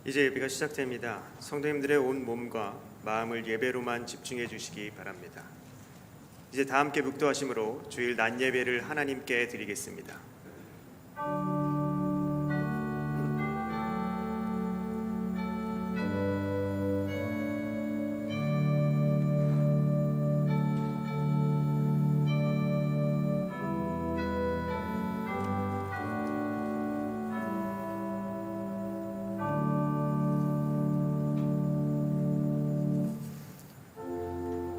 이제 예배가 시작됩니다. 성도님들의 온 몸과 마음을 예배로만 집중해 주시기 바랍니다. 이제 다 함께 묵도하심으로 주일 낮 예배를 하나님께 드리겠습니다.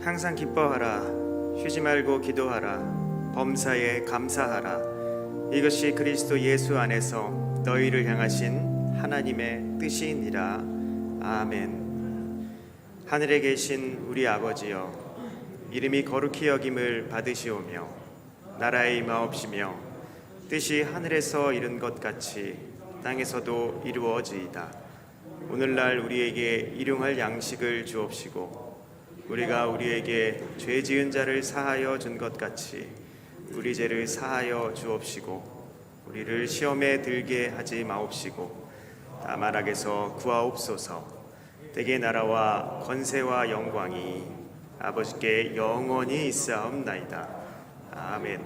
항상 기뻐하라. 쉬지 말고 기도하라. 범사에 감사하라. 이것이 그리스도 예수 안에서 너희를 향하신 하나님의 뜻이니라. 아멘. 하늘에 계신 우리 아버지여, 이름이 거룩히 여김을 받으시오며 나라의 임하옵시며 뜻이 하늘에서 이룬 것 같이 땅에서도 이루어지이다. 오늘날 우리에게 일용할 양식을 주옵시고 우리가 우리에게 죄 지은 자를 사하여 준 것 같이 우리 죄를 사하여 주옵시고 우리를 시험에 들게 하지 마옵시고 다만 악에서 구하옵소서. 대개 나라와 권세와 영광이 아버지께 영원히 있사옵나이다. 아멘.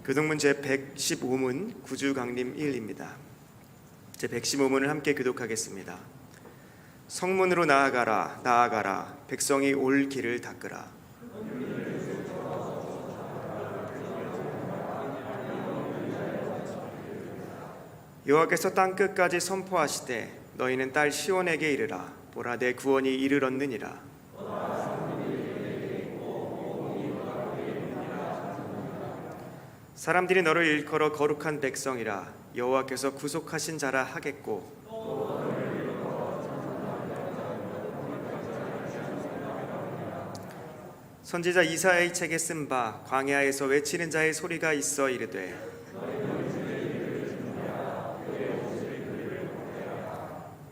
교독문 제115문 구주강림 1입니다. 제115문을 함께 교독하겠습니다. 성문으로 나아가라 나아가라 백성이 올 길을 닦으라. 여호와께서 땅 끝까지 선포하시되 너희는 딸 시온에게 이르라. 보라 내 구원이 이르렀느니라. 사람들이 너를 일컬어 거룩한 백성이라 여호와께서 구속하신 자라 하겠고 선지자 이사야의 책에 쓴 바 광야에서 외치는 자의 소리가 있어 이르되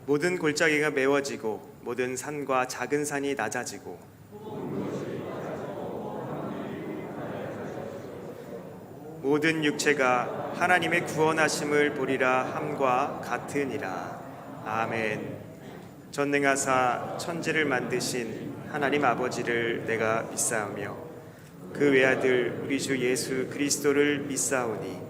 모든 골짜기가 메워지고 모든 산과 작은 산이 낮아지고 모든 육체가 하나님의 구원하심을 보리라 함과 같으니라. 아멘. 전능하사 천지를 만드신 하나님 아버지를 내가 믿사오며 그 외아들 우리 주 예수 그리스도를 믿사오니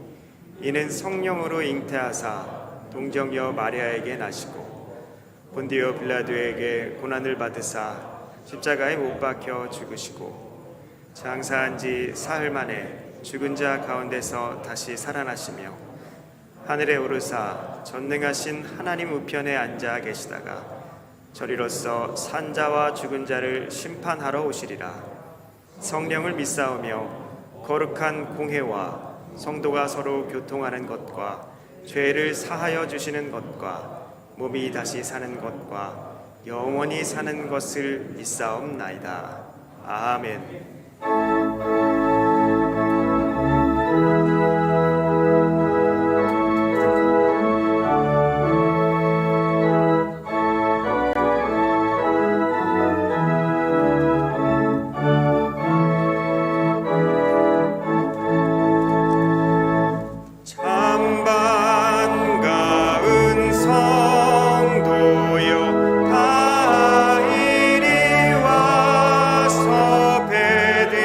이는 성령으로 잉태하사 동정녀 마리아에게 나시고 본디오 빌라도에게 고난을 받으사 십자가에 못 박혀 죽으시고 장사한 지 사흘 만에 죽은 자 가운데서 다시 살아나시며 하늘에 오르사 전능하신 하나님 우편에 앉아 계시다가 저리로서 산자와 죽은 자를 심판하러 오시리라. 성령을 믿사오며 거룩한 공회와 성도가 서로 교통하는 것과 죄를 사하여 주시는 것과 몸이 다시 사는 것과 영원히 사는 것을 믿사옵나이다. 아멘. 다 이리 와서 배들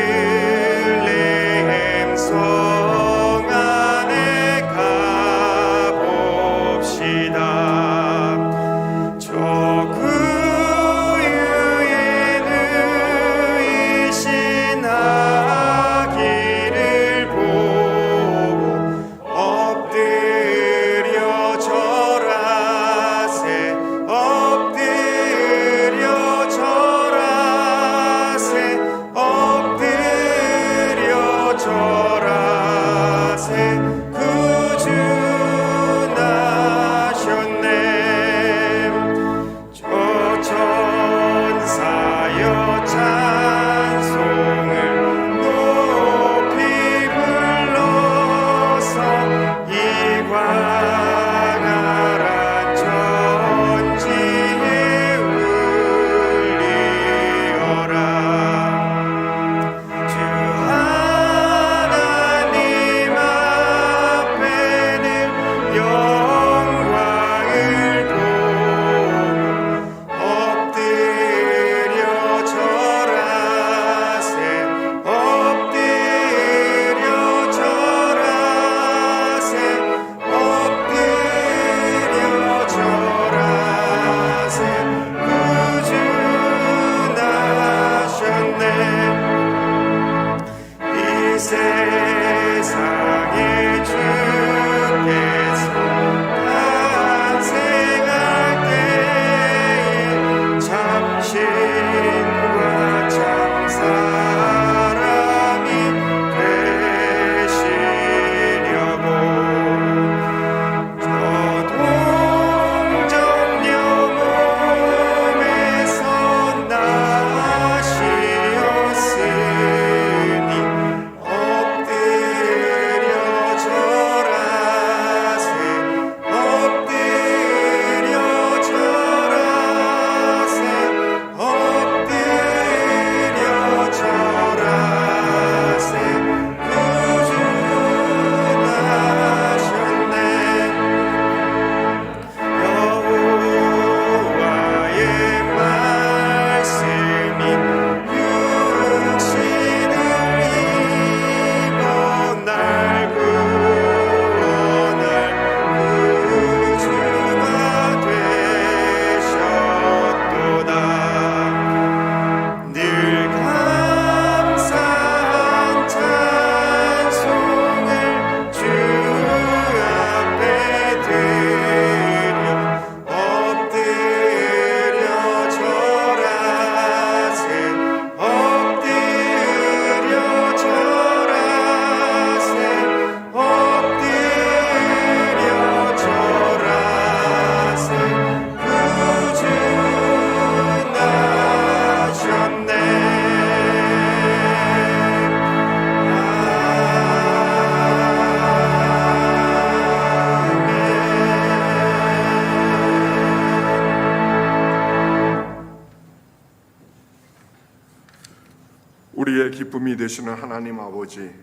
우리의 기쁨이 되시는 하나님 아버지,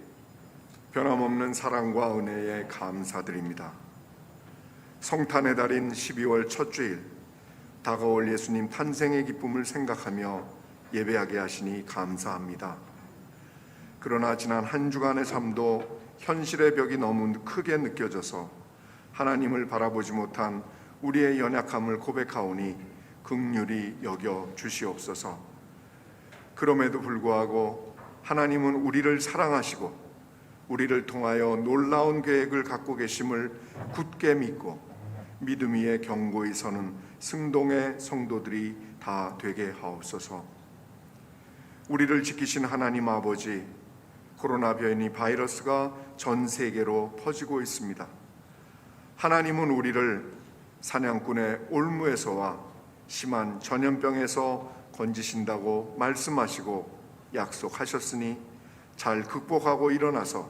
변함없는 사랑과 은혜에 감사드립니다. 성탄의 달인 12월 첫 주일, 다가올 예수님 탄생의 기쁨을 생각하며 예배하게 하시니 감사합니다. 그러나 지난 한 주간의 삶도 현실의 벽이 너무 크게 느껴져서 하나님을 바라보지 못한 우리의 연약함을 고백하오니 긍휼히 여겨 주시옵소서. 그럼에도 불구하고 하나님은 우리를 사랑하시고 우리를 통하여 놀라운 계획을 갖고 계심을 굳게 믿고 믿음 위에 견고히 서는 승동의 성도들이 다 되게 하옵소서. 우리를 지키신 하나님 아버지, 코로나 변이 바이러스가 전 세계로 퍼지고 있습니다. 하나님은 우리를 사냥꾼의 올무에서와 심한 전염병에서 건지신다고 말씀하시고 약속하셨으니 잘 극복하고 일어나서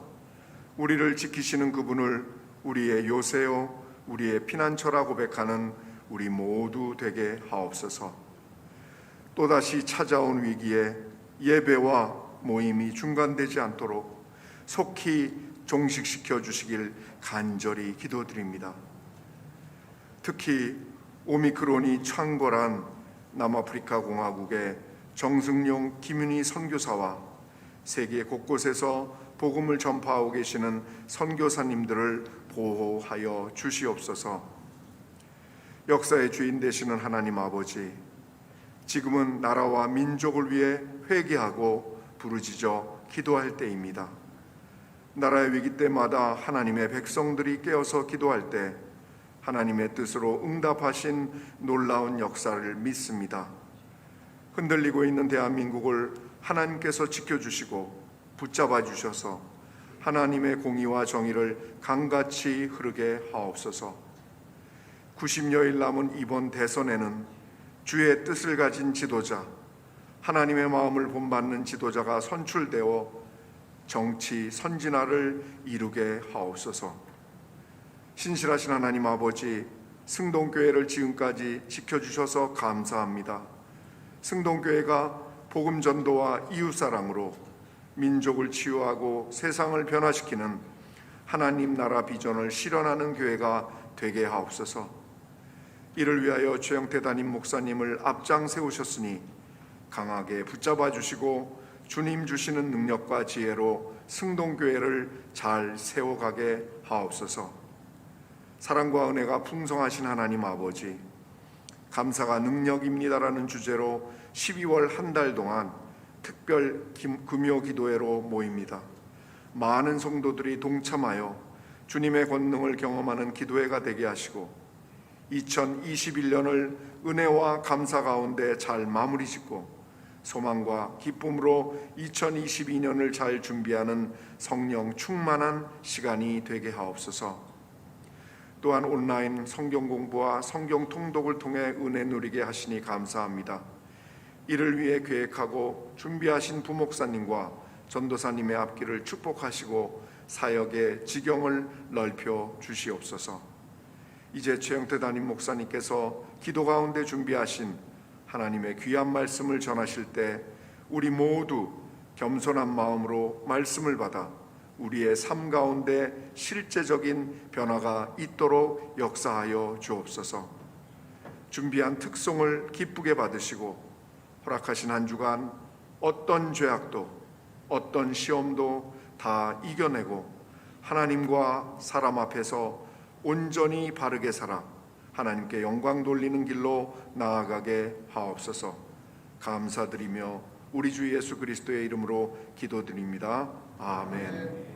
우리를 지키시는 그분을 우리의 요새요, 우리의 피난처라 고백하는 우리 모두 되게 하옵소서. 또다시 찾아온 위기에 예배와 모임이 중단되지 않도록 속히 종식시켜 주시길 간절히 기도드립니다. 특히 오미크론이 창궐한 남아프리카 공화국의 정승용 김윤희 선교사와 세계 곳곳에서 복음을 전파하고 계시는 선교사님들을 보호하여 주시옵소서. 역사의 주인 되시는 하나님 아버지, 지금은 나라와 민족을 위해 회개하고 부르짖어 기도할 때입니다. 나라의 위기 때마다 하나님의 백성들이 깨어서 기도할 때 하나님의 뜻으로 응답하신 놀라운 역사를 믿습니다. 흔들리고 있는 대한민국을 하나님께서 지켜주시고 붙잡아 주셔서 하나님의 공의와 정의를 강같이 흐르게 하옵소서. 90여일 남은 이번 대선에는 주의 뜻을 가진 지도자, 하나님의 마음을 본받는 지도자가 선출되어 정치 선진화를 이루게 하옵소서. 신실하신 하나님 아버지, 승동교회를 지금까지 지켜주셔서 감사합니다. 승동교회가 복음 전도와 이웃사랑으로 민족을 치유하고 세상을 변화시키는 하나님 나라 비전을 실현하는 교회가 되게 하옵소서. 이를 위하여 최영태 담임 목사님을 앞장 세우셨으니 강하게 붙잡아 주시고 주님 주시는 능력과 지혜로 승동교회를 잘 세워가게 하옵소서. 사랑과 은혜가 풍성하신 하나님 아버지, 감사가 능력입니다라는 주제로 12월 한 달 동안 특별 금요 기도회로 모입니다. 많은 성도들이 동참하여 주님의 권능을 경험하는 기도회가 되게 하시고 2021년을 은혜와 감사 가운데 잘 마무리 짓고 소망과 기쁨으로 2022년을 잘 준비하는 성령 충만한 시간이 되게 하옵소서. 또한 온라인 성경 공부와 성경 통독을 통해 은혜 누리게 하시니 감사합니다. 이를 위해 계획하고 준비하신 부목사님과 전도사님의 앞길을 축복하시고 사역의 지경을 넓혀 주시옵소서. 이제 최영태 담임 목사님께서 기도 가운데 준비하신 하나님의 귀한 말씀을 전하실 때 우리 모두 겸손한 마음으로 말씀을 받아 우리의 삶 가운데 실제적인 변화가 있도록 역사하여 주옵소서. 준비한 특송을 기쁘게 받으시고 허락하신 한 주간 어떤 죄악도 어떤 시험도 다 이겨내고 하나님과 사람 앞에서 온전히 바르게 살아 하나님께 영광 돌리는 길로 나아가게 하옵소서. 감사드리며 우리 주 예수 그리스도의 이름으로 기도드립니다. 아멘.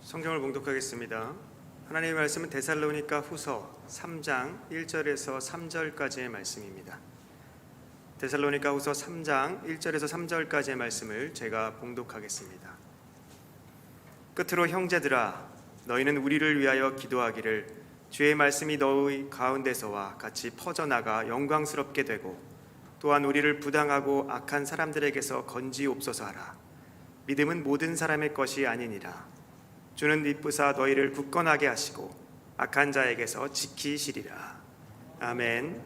성경을 봉독하겠습니다. 하나님의 말씀은 데살로니가 후서 3장 1절에서 3절까지의 말씀입니다. 데살로니가 후서 3장 1절에서 3절까지의 말씀을 제가 봉독하겠습니다. 끝으로 형제들아, 너희는 우리를 위하여 기도하기를 주의 말씀이 너희 가운데서와 같이 퍼져나가 영광스럽게 되고 또한 우리를 부당하고 악한 사람들에게서 건지옵소서 하라. 믿음은 모든 사람의 것이 아니니라. 주는 미쁘사 너희를 굳건하게 하시고 악한 자에게서 지키시리라. 아멘.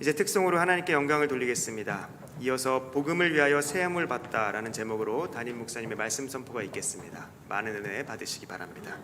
이제 특송으로 하나님께 영광을 돌리겠습니다. 이어서 복음을 위하여 세움을 받다라는 제목으로 담임 목사님의 말씀 선포가 있겠습니다. 많은 은혜 받으시기 바랍니다.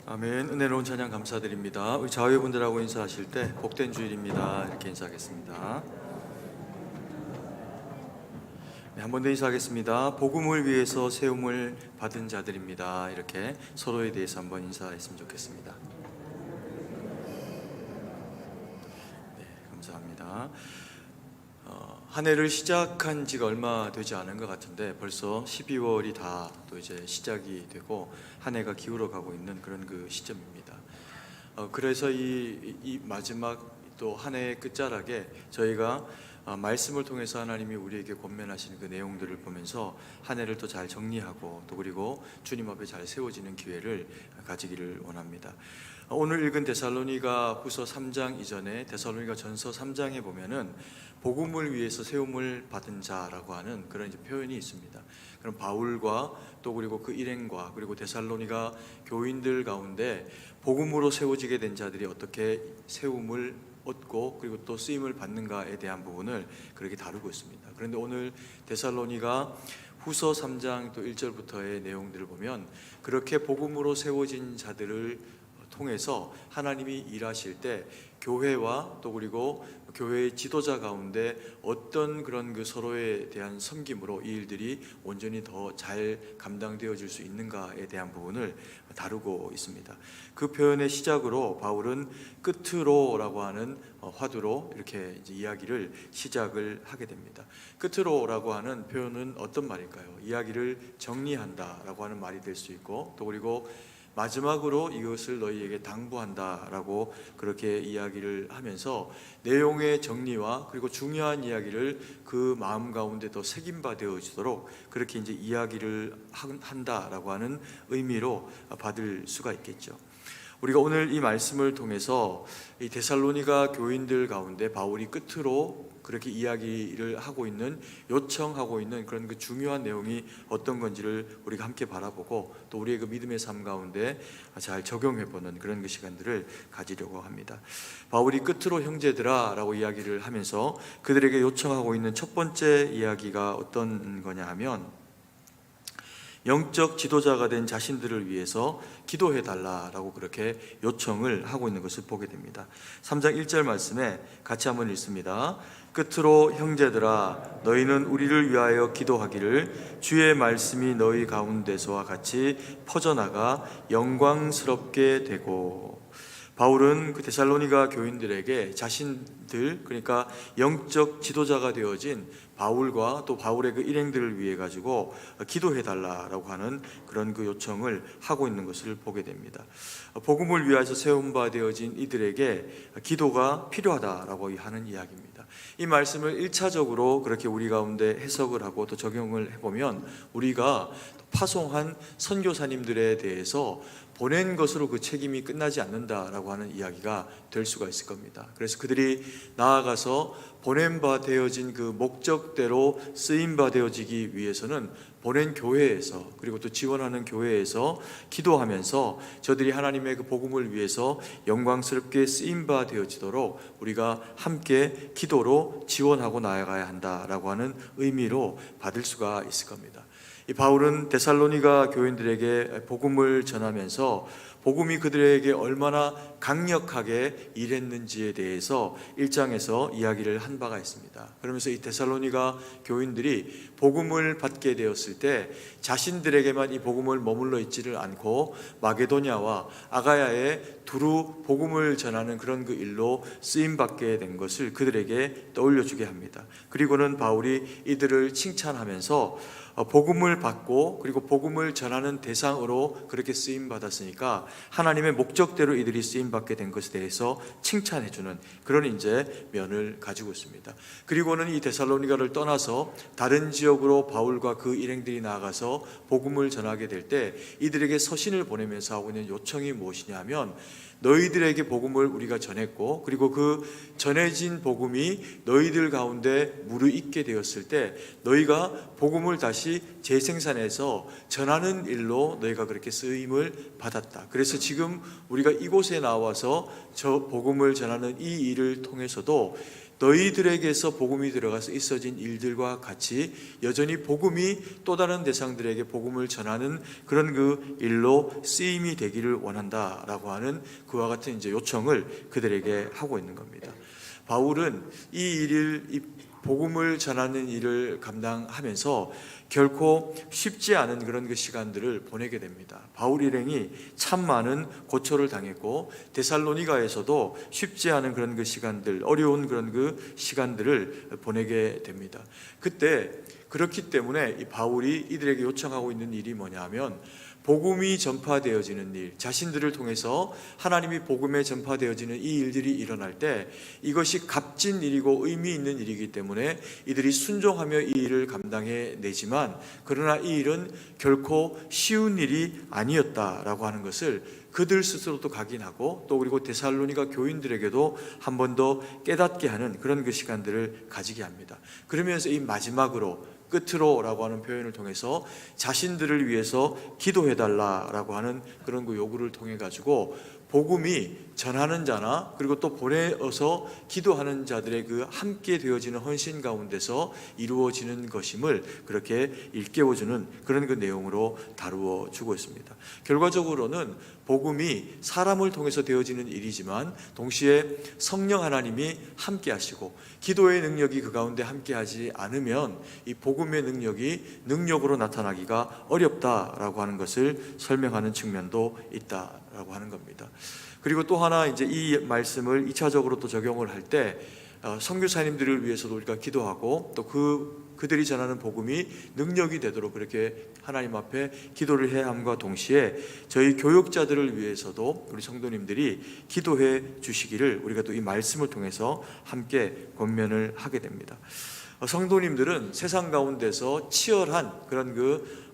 아멘. 은혜로운 찬양 감사드립니다. 우리 자회분들하고 인사하실 때 복된 주일입니다 이렇게 인사하겠습니다. 네, 한 번 더 인사하겠습니다. 복음을 위해서 세움을 받은 자들입니다. 이렇게 서로에 대해서 한번 인사했으면 좋겠습니다. 네, 감사합니다. 한 해를 시작한 지가 얼마 되지 않은 것 같은데 벌써 12월이 다 또 이제 시작이 되고 한 해가 기울어 가고 있는 그런 그 시점입니다. 그래서 이 마지막 또 한 해의 끝자락에 저희가 말씀을 통해서 하나님이 우리에게 권면하시는 그 내용들을 보면서 한 해를 또 잘 정리하고 또 그리고 주님 앞에 잘 세워지는 기회를 가지기를 원합니다. 오늘 읽은 데살로니가 후서 3장 이전에 데살로니가 전서 3장에 보면은 복음을 위해서 세움을 받은 자라고 하는 그런 이제 표현이 있습니다. 그럼 바울과 또 그리고 그 일행과 그리고 데살로니가 교인들 가운데 복음으로 세워지게 된 자들이 어떻게 세움을 얻고 그리고 또 쓰임을 받는가에 대한 부분을 그렇게 다루고 있습니다. 그런데 오늘 데살로니가 후서 3장 또 1절부터의 내용들을 보면 그렇게 복음으로 세워진 자들을 통해서 하나님이 일하실 때 교회와 또 그리고 교회의 지도자 가운데 어떤 그런 그 서로에 대한 섬김으로 이 일들이 온전히 더 잘 감당되어질 수 있는가에 대한 부분을 다루고 있습니다. 그 표현의 시작으로 바울은 끝으로라고 하는 화두로 이렇게 이제 이야기를 시작을 하게 됩니다. 끝으로라고 하는 표현은 어떤 말일까요? 이야기를 정리한다라고 하는 말이 될 수 있고 또 그리고 마지막으로 이것을 너희에게 당부한다라고 그렇게 이야기를 하면서 내용의 정리와 그리고 중요한 이야기를 그 마음 가운데 더 새김바 되어지도록 그렇게 이제 이야기를 한다라고 하는 의미로 받을 수가 있겠죠. 우리가 오늘 이 말씀을 통해서 이 데살로니가 교인들 가운데 바울이 끝으로 그렇게 이야기를 하고 있는, 요청하고 있는 그런 그 중요한 내용이 어떤 건지를 우리가 함께 바라보고 또 우리의 그 믿음의 삶 가운데 잘 적용해보는 그런 그 시간들을 가지려고 합니다. 바울이 끝으로 형제들아 라고 이야기를 하면서 그들에게 요청하고 있는 첫 번째 이야기가 어떤 거냐 하면, 영적 지도자가 된 자신들을 위해서 기도해 달라라고 그렇게 요청을 하고 있는 것을 보게 됩니다. 3장 1절 말씀에 같이 한번 읽습니다. 끝으로 형제들아 너희는 우리를 위하여 기도하기를 주의 말씀이 너희 가운데서와 같이 퍼져나가 영광스럽게 되고. 바울은 그 데살로니가 교인들에게 자신들, 그러니까 영적 지도자가 되어진 바울과 또 바울의 그 일행들을 위해 가지고 기도해 달라라고 하는 그런 그 요청을 하고 있는 것을 보게 됩니다. 복음을 위하여 세움 바 되어진 이들에게 기도가 필요하다라고 하는 이야기입니다. 이 말씀을 1차적으로 그렇게 우리 가운데 해석을 하고 또 적용을 해보면, 우리가 파송한 선교사님들에 대해서 보낸 것으로 그 책임이 끝나지 않는다라고 하는 이야기가 될 수가 있을 겁니다. 그래서 그들이 나아가서 보낸 바 되어진 그 목적대로 쓰임 바 되어지기 위해서는 보낸 교회에서, 그리고 또 지원하는 교회에서 기도하면서 저들이 하나님의 그 복음을 위해서 영광스럽게 쓰임 바 되어지도록 우리가 함께 기도로 지원하고 나아가야 한다라고 하는 의미로 받을 수가 있을 겁니다. 이 바울은 데살로니가 교인들에게 복음을 전하면서 복음이 그들에게 얼마나 강력하게 일했는지에 대해서 1장에서 이야기를 한 바가 있습니다. 그러면서 이 데살로니가 교인들이 복음을 받게 되었을 때 자신들에게만 이 복음을 머물러 있지를 않고 마게도냐와 아가야에 두루 복음을 전하는 그런 그 일로 쓰임받게 된 것을 그들에게 떠올려주게 합니다. 그리고는 바울이 이들을 칭찬하면서 복음을 받고 그리고 복음을 전하는 대상으로 그렇게 쓰임받았으니까 하나님의 목적대로 이들이 쓰임받게 된 것에 대해서 칭찬해주는 그런 이제 면을 가지고 있습니다. 그리고는 이 데살로니가를 떠나서 다른 지역으로 바울과 그 일행들이 나아가서 복음을 전하게 될 때 이들에게 서신을 보내면서 하고 있는 요청이 무엇이냐 하면, 너희들에게 복음을 우리가 전했고 그리고 그 전해진 복음이 너희들 가운데 무르익게 되었을 때 너희가 복음을 다시 재생산해서 전하는 일로 너희가 그렇게 쓰임을 받았다. 그래서 지금 우리가 이곳에 나와서 저 복음을 전하는 이 일을 통해서도 너희들에게서 복음이 들어가서 있어진 일들과 같이 여전히 복음이 또 다른 대상들에게 복음을 전하는 그런 그 일로 쓰임이 되기를 원한다라고 하는 그와 같은 이제 요청을 그들에게 하고 있는 겁니다. 바울은 이 복음을 전하는 일을 감당하면서 결코 쉽지 않은 그런 그 시간들을 보내게 됩니다. 바울 일행이 참 많은 고초를 당했고 데살로니가에서도 쉽지 않은 그런 그 시간들, 어려운 그런 그 시간들을 보내게 됩니다. 그때 그렇기 때문에 이 바울이 이들에게 요청하고 있는 일이 뭐냐 하면, 복음이 전파되어지는 일, 자신들을 통해서 하나님이 복음에 전파되어지는 이 일들이 일어날 때 이것이 값진 일이고 의미 있는 일이기 때문에 이들이 순종하며 이 일을 감당해 내지만, 그러나 이 일은 결코 쉬운 일이 아니었다라고 하는 것을 그들 스스로도 각인하고 또 그리고 데살로니가 교인들에게도 한 번 더 깨닫게 하는 그런 그 시간들을 가지게 합니다. 그러면서 이 마지막으로 끝으로라고 하는 표현을 통해서 자신들을 위해서 기도해달라라고 하는 그런 그 요구를 통해 가지고 복음이 전하는 자나 그리고 또 보내어서 기도하는 자들의 그 함께 되어지는 헌신 가운데서 이루어지는 것임을 그렇게 일깨워주는 그런 그 내용으로 다루어 주고 있습니다. 결과적으로는 복음이 사람을 통해서 되어지는 일이지만 동시에 성령 하나님이 함께 하시고 기도의 능력이 그 가운데 함께 하지 않으면 이 복음의 능력이 능력으로 나타나기가 어렵다라고 하는 것을 설명하는 측면도 있다라고 하는 겁니다. 그리고 또 하나 이제 이 말씀을 2차적으로 또 적용을 할 때 선교사님들을 위해서도 우리가 기도하고 또 그들이 전하는 복음이 능력이 되도록 그렇게 하나님 앞에 기도를 해야 함과 동시에 저희 교역자들을 위해서도 우리 성도님들이 기도해 주시기를 우리가 또 이 말씀을 통해서 함께 권면을 하게 됩니다. 성도님들은 세상 가운데서 치열한 그런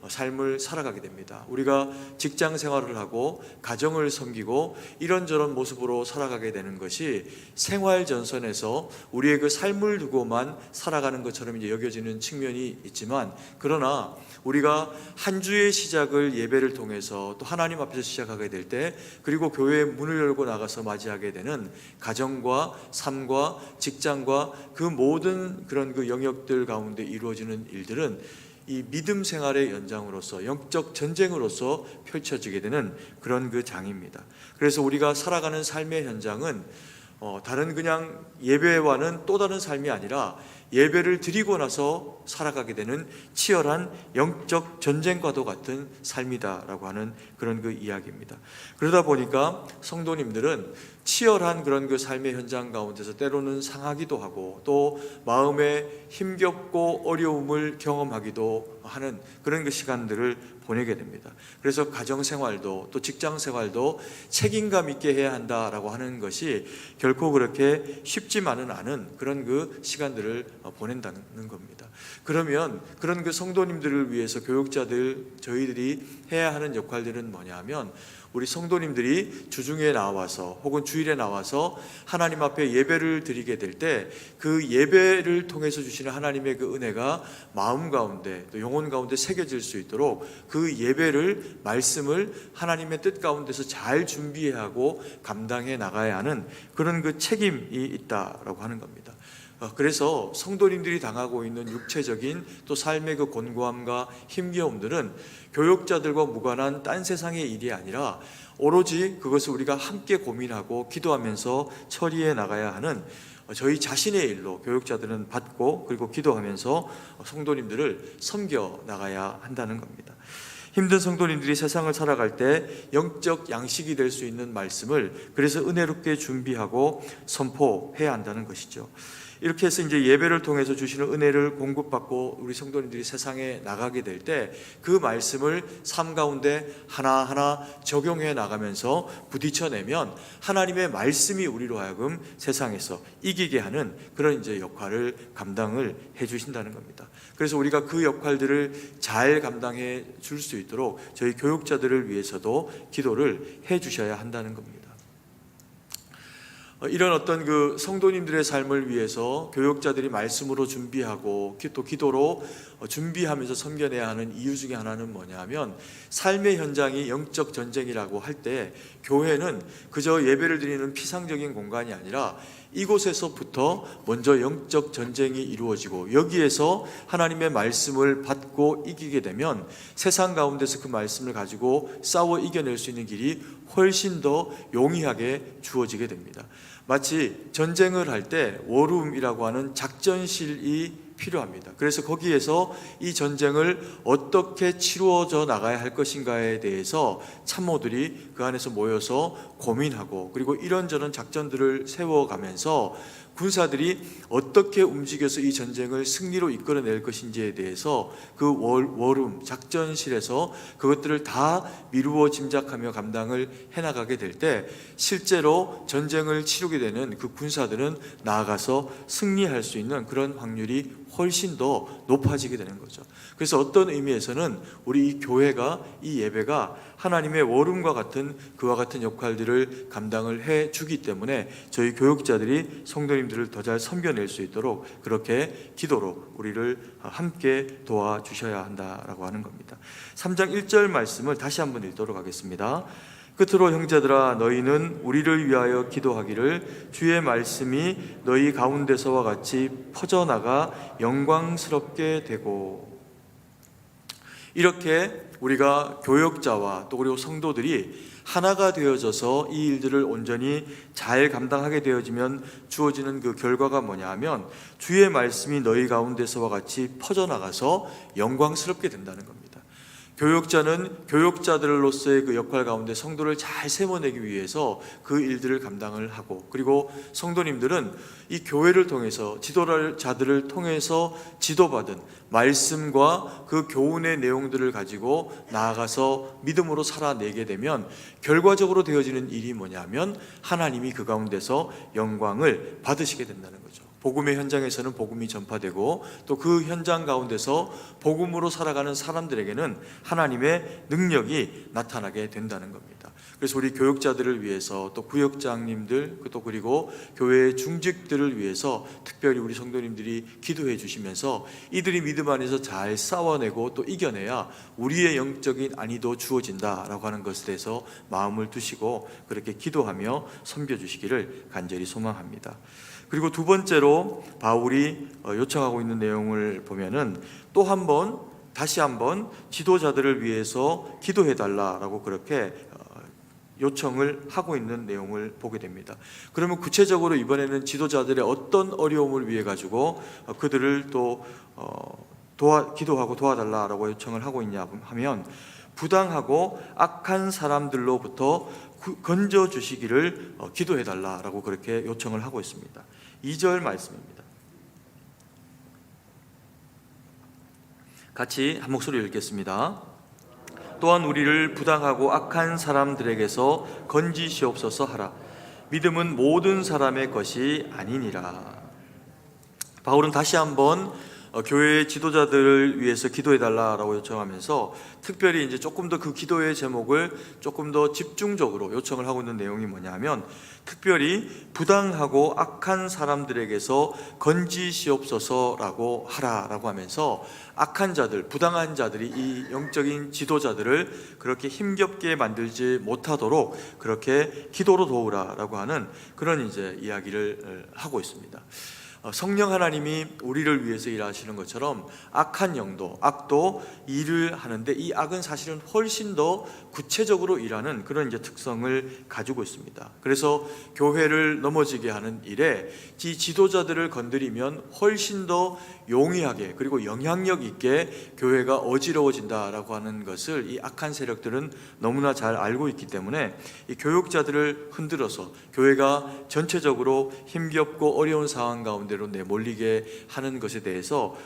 삶을 살아가게 됩니다. 우리가 직장 생활을 하고 가정을 섬기고 이런저런 모습으로 살아가게 되는 것이 생활 전선에서 우리의 그 삶을 두고만 살아가는 것처럼 이제 여겨지는 측면이 있지만, 그러나 우리가 한 주의 시작을 예배를 통해서 또 하나님 앞에서 시작하게 될 때, 그리고 교회의 문을 열고 나가서 맞이하게 되는 가정과 삶과 직장과 그 모든 그런 그 영역들 가운데 이루어지는 일들은 이 믿음 생활의 연장으로서 영적 전쟁으로서 펼쳐지게 되는 그런 그 장입니다. 그래서 우리가 살아가는 삶의 현장은 다른 그냥 예배와는 또 다른 삶이 아니라 예배를 드리고 나서 살아가게 되는 치열한 영적 전쟁과도 같은 삶이다라고 하는 그런 그 이야기입니다. 그러다 보니까 성도님들은 치열한 그런 그 삶의 현장 가운데서 때로는 상하기도 하고 또 마음에 힘겹고 어려움을 경험하기도 하는 그런 그 시간들을 보내게 됩니다. 그래서 가정생활도 또 직장생활도 책임감 있게 해야 한다라고 하는 것이 결코 그렇게 쉽지만은 않은 그런 그 시간들을 보낸다는 겁니다. 그러면 그런 그 성도님들을 위해서 교육자들 저희들이 해야 하는 역할들은 뭐냐 하면, 우리 성도님들이 주중에 나와서 혹은 주일에 나와서 하나님 앞에 예배를 드리게 될 때 그 예배를 통해서 주시는 하나님의 그 은혜가 마음 가운데 또 영혼 가운데 새겨질 수 있도록 그 예배를, 말씀을 하나님의 뜻 가운데서 잘 준비하고 감당해 나가야 하는 그런 그 책임이 있다라고 하는 겁니다. 그래서 성도님들이 당하고 있는 육체적인 또 삶의 그 곤고함과 힘겨움들은 교역자들과 무관한 딴 세상의 일이 아니라 오로지 그것을 우리가 함께 고민하고 기도하면서 처리해 나가야 하는 저희 자신의 일로 교역자들은 받고 그리고 기도하면서 성도님들을 섬겨 나가야 한다는 겁니다. 힘든 성도님들이 세상을 살아갈 때 영적 양식이 될 수 있는 말씀을 그래서 은혜롭게 준비하고 선포해야 한다는 것이죠. 이렇게 해서 이제 예배를 통해서 주시는 은혜를 공급받고 우리 성도님들이 세상에 나가게 될 때 그 말씀을 삶 가운데 하나하나 적용해 나가면서 부딪혀내면 하나님의 말씀이 우리로 하여금 세상에서 이기게 하는 그런 이제 역할을 감당을 해 주신다는 겁니다. 그래서 우리가 그 역할들을 잘 감당해 줄 수 있도록 저희 교육자들을 위해서도 기도를 해 주셔야 한다는 겁니다. 이런 어떤 그 성도님들의 삶을 위해서 교역자들이 말씀으로 준비하고 또 기도로 준비하면서 섬겨내야 하는 이유 중에 하나는 뭐냐 하면, 삶의 현장이 영적 전쟁이라고 할 때 교회는 그저 예배를 드리는 피상적인 공간이 아니라 이곳에서부터 먼저 영적 전쟁이 이루어지고 여기에서 하나님의 말씀을 받고 이기게 되면 세상 가운데서 그 말씀을 가지고 싸워 이겨낼 수 있는 길이 훨씬 더 용이하게 주어지게 됩니다. 마치 전쟁을 할 때 워룸이라고 하는 작전실이 필요합니다. 그래서 거기에서 이 전쟁을 어떻게 치루어져 나가야 할 것인가에 대해서 참모들이 그 안에서 모여서 고민하고 그리고 이런저런 작전들을 세워가면서 군사들이 어떻게 움직여서 이 전쟁을 승리로 이끌어낼 것인지에 대해서 그 워룸 작전실에서 그것들을 다 미루어 짐작하며 감당을 해나가게 될 때 실제로 전쟁을 치르게 되는 그 군사들은 나아가서 승리할 수 있는 그런 확률이 훨씬 더 높아지게 되는 거죠. 그래서 어떤 의미에서는 우리 이 교회가, 이 예배가 하나님의 워룸과 같은 그와 같은 역할들을 감당을 해주기 때문에 저희 교육자들이 성도님들을 더 잘 섬겨낼 수 있도록 그렇게 기도로 우리를 함께 도와주셔야 한다라고 하는 겁니다. 3장 1절 말씀을 다시 한번 읽도록 하겠습니다. 끝으로 형제들아, 너희는 우리를 위하여 기도하기를 주의 말씀이 너희 가운데서와 같이 퍼져나가 영광스럽게 되고. 이렇게 우리가 교역자와 또 그리고 성도들이 하나가 되어져서 이 일들을 온전히 잘 감당하게 되어지면 주어지는 그 결과가 뭐냐 하면 주의 말씀이 너희 가운데서와 같이 퍼져나가서 영광스럽게 된다는 겁니다. 교역자는 교역자들로서의 그 역할 가운데 성도를 잘 세워내기 위해서 그 일들을 감당을 하고, 그리고 성도님들은 이 교회를 통해서 지도자들을 통해서 지도받은 말씀과 그 교훈의 내용들을 가지고 나아가서 믿음으로 살아내게 되면 결과적으로 되어지는 일이 뭐냐면 하나님이 그 가운데서 영광을 받으시게 된다는 거죠. 복음의 현장에서는 복음이 전파되고 또 그 현장 가운데서 복음으로 살아가는 사람들에게는 하나님의 능력이 나타나게 된다는 겁니다. 그래서 우리 교역자들을 위해서 또 구역장님들 또 그리고 교회의 중직들을 위해서 특별히 우리 성도님들이 기도해 주시면서 이들이 믿음 안에서 잘 싸워내고 또 이겨내야 우리의 영적인 안위도 주어진다라고 하는 것에 대해서 마음을 두시고 그렇게 기도하며 섬겨주시기를 간절히 소망합니다. 그리고 두 번째로 바울이 요청하고 있는 내용을 보면은 또 한 번 다시 한번 지도자들을 위해서 기도해 달라라고 그렇게 요청을 하고 있는 내용을 보게 됩니다. 그러면 구체적으로 이번에는 지도자들의 어떤 어려움을 위해 가지고 그들을 또 기도하고 도와달라라고 요청을 하고 있냐 하면 부당하고 악한 사람들로부터 건져 주시기를 기도해 달라라고 그렇게 요청을 하고 있습니다. 2절 말씀입니다. 같이 한 목소리 읽겠습니다. 또한 우리를 부당하고 악한 사람들에게서 건지시옵소서 하라. 믿음은 모든 사람의 것이 아니니라. 바울은 다시 한번 교회의 지도자들을 위해서 기도해달라라고 요청하면서 특별히 이제 조금 더 그 기도의 제목을 조금 더 집중적으로 요청을 하고 있는 내용이 뭐냐면 특별히 부당하고 악한 사람들에게서 건지시옵소서라고 하라라고 하면서 악한 자들, 부당한 자들이 이 영적인 지도자들을 그렇게 힘겹게 만들지 못하도록 그렇게 기도로 도우라라고 하는 그런 이제 이야기를 하고 있습니다. 성령 하나님이 우리를 위해서 일하시는 것처럼 악한 영도, 악도 일을 하는데 이 악은 사실은 훨씬 더 구체적으로 일하는 그런 이제 특성을 가지고 있습니다. 그래서 교회를 넘어지게 하는 일에 이 지도자들을 건드리면 훨씬 더 용이하게 그리고 영향력 있게 교회가 어지러워진다라고 하는 것을 이 악한 세력들은 너무나 잘 알고 있기 때문에 이 교역자들을 흔들어서 교회가 전체적으로 힘겹고 어려운 상황 가운데로 내몰리게 하는 것에 대해서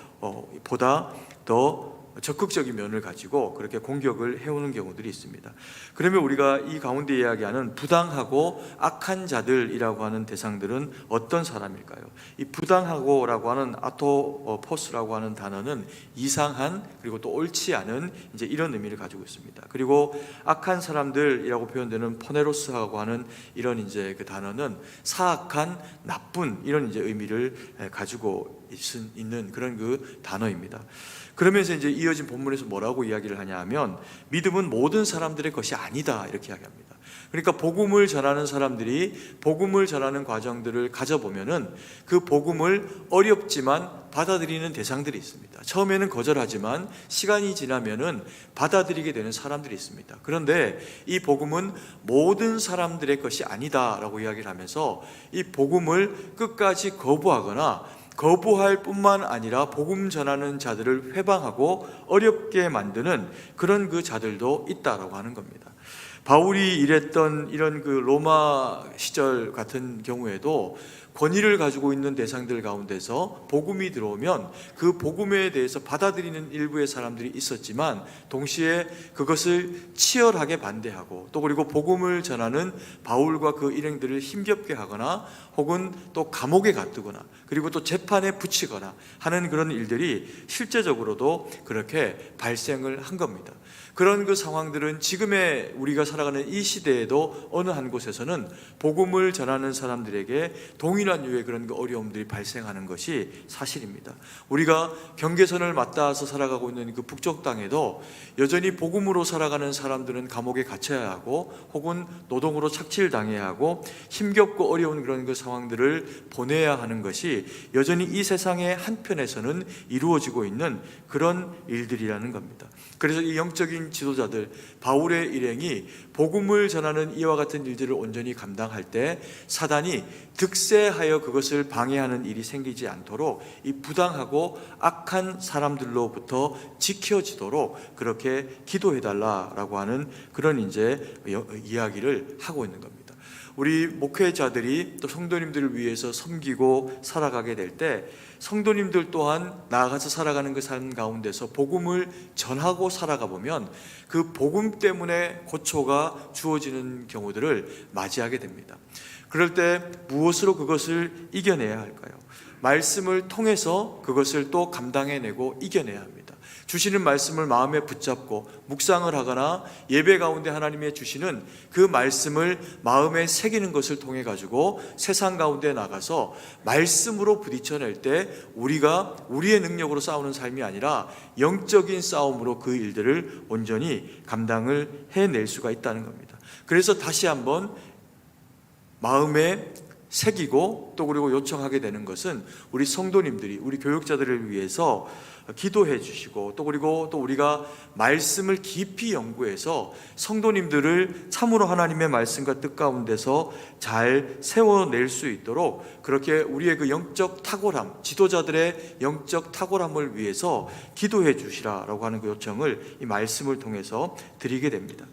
보다 더 적극적인 면을 가지고 그렇게 공격을 해오는 경우들이 있습니다. 그러면 우리가 이 가운데 이야기하는 부당하고 악한 자들이라고 하는 대상들은 어떤 사람일까요? 이 부당하고라고 하는 아토포스라고 하는 단어는 이상한 그리고 또 옳지 않은 이제 이런 의미를 가지고 있습니다. 그리고 악한 사람들이라고 표현되는 포네로스하고 하는 이런 이제 그 단어는 사악한, 나쁜 이런 이제 의미를 가지고 있는 그런 그 단어입니다. 그러면서 이제 이어진 본문에서 뭐라고 이야기를 하냐 하면 믿음은 모든 사람들의 것이 아니다 이렇게 이야기합니다. 그러니까 복음을 전하는 사람들이 복음을 전하는 과정들을 가져보면은 그 복음을 어렵지만 받아들이는 대상들이 있습니다. 처음에는 거절하지만 시간이 지나면은 받아들이게 되는 사람들이 있습니다. 그런데 이 복음은 모든 사람들의 것이 아니다라고 이야기를 하면서 이 복음을 끝까지 거부하거나 거부할 뿐만 아니라 복음 전하는 자들을 회방하고 어렵게 만드는 그런 그 자들도 있다라고 하는 겁니다. 바울이 일했던 이런 그 로마 시절 같은 경우에도 권위를 가지고 있는 대상들 가운데서 복음이 들어오면 그 복음에 대해서 받아들이는 일부의 사람들이 있었지만 동시에 그것을 치열하게 반대하고 또 그리고 복음을 전하는 바울과 그 일행들을 힘겹게 하거나 혹은 또 감옥에 가두거나 그리고 또 재판에 붙이거나 하는 그런 일들이 실제적으로도 그렇게 발생을 한 겁니다. 그런 그 상황들은 지금의 우리가 살아가는 이 시대에도 어느 한 곳에서는 복음을 전하는 사람들에게 동일한 유의 그런 그 어려움들이 발생하는 것이 사실입니다. 우리가 경계선을 맞닿아서 살아가고 있는 그 북쪽 땅에도 여전히 복음으로 살아가는 사람들은 감옥에 갇혀야 하고 혹은 노동으로 착취당해야 하고 힘겹고 어려운 그런 그 상황들을 보내야 하는 것이 여전히 이 세상의 한편에서는 이루어지고 있는 그런 일들이라는 겁니다. 그래서 이 영적인 영적인 지도자들 바울의 일행이 복음을 전하는 이와 같은 일들을 온전히 감당할 때 사단이 득세하여 그것을 방해하는 일이 생기지 않도록 이 부당하고 악한 사람들로부터 지켜지도록 그렇게 기도해달라라고 하는 그런 이제 이야기를 하고 있는 겁니다. 우리 목회자들이 또 성도님들을 위해서 섬기고 살아가게 될 때 성도님들 또한 나아가서 살아가는 그 삶 가운데서 복음을 전하고 살아가 보면 그 복음 때문에 고초가 주어지는 경우들을 맞이하게 됩니다. 그럴 때 무엇으로 그것을 이겨내야 할까요? 말씀을 통해서 그것을 또 감당해내고 이겨내야 합니다. 주시는 말씀을 마음에 붙잡고 묵상을 하거나 예배 가운데 하나님의 주시는 그 말씀을 마음에 새기는 것을 통해 가지고 세상 가운데 나가서 말씀으로 부딪혀낼 때 우리가 우리의 능력으로 싸우는 삶이 아니라 영적인 싸움으로 그 일들을 온전히 감당을 해낼 수가 있다는 겁니다. 그래서 다시 한번 마음에 새기고 또 그리고 요청하게 되는 것은 우리 성도님들이 우리 교육자들을 위해서 기도해 주시고 또 그리고 또 우리가 말씀을 깊이 연구해서 성도님들을 참으로 하나님의 말씀과 뜻 가운데서 잘 세워낼 수 있도록 그렇게 우리의 그 영적 탁월함, 지도자들의 영적 탁월함을 위해서 기도해 주시라라고 하는 그 요청을 이 말씀을 통해서 드리게 됩니다.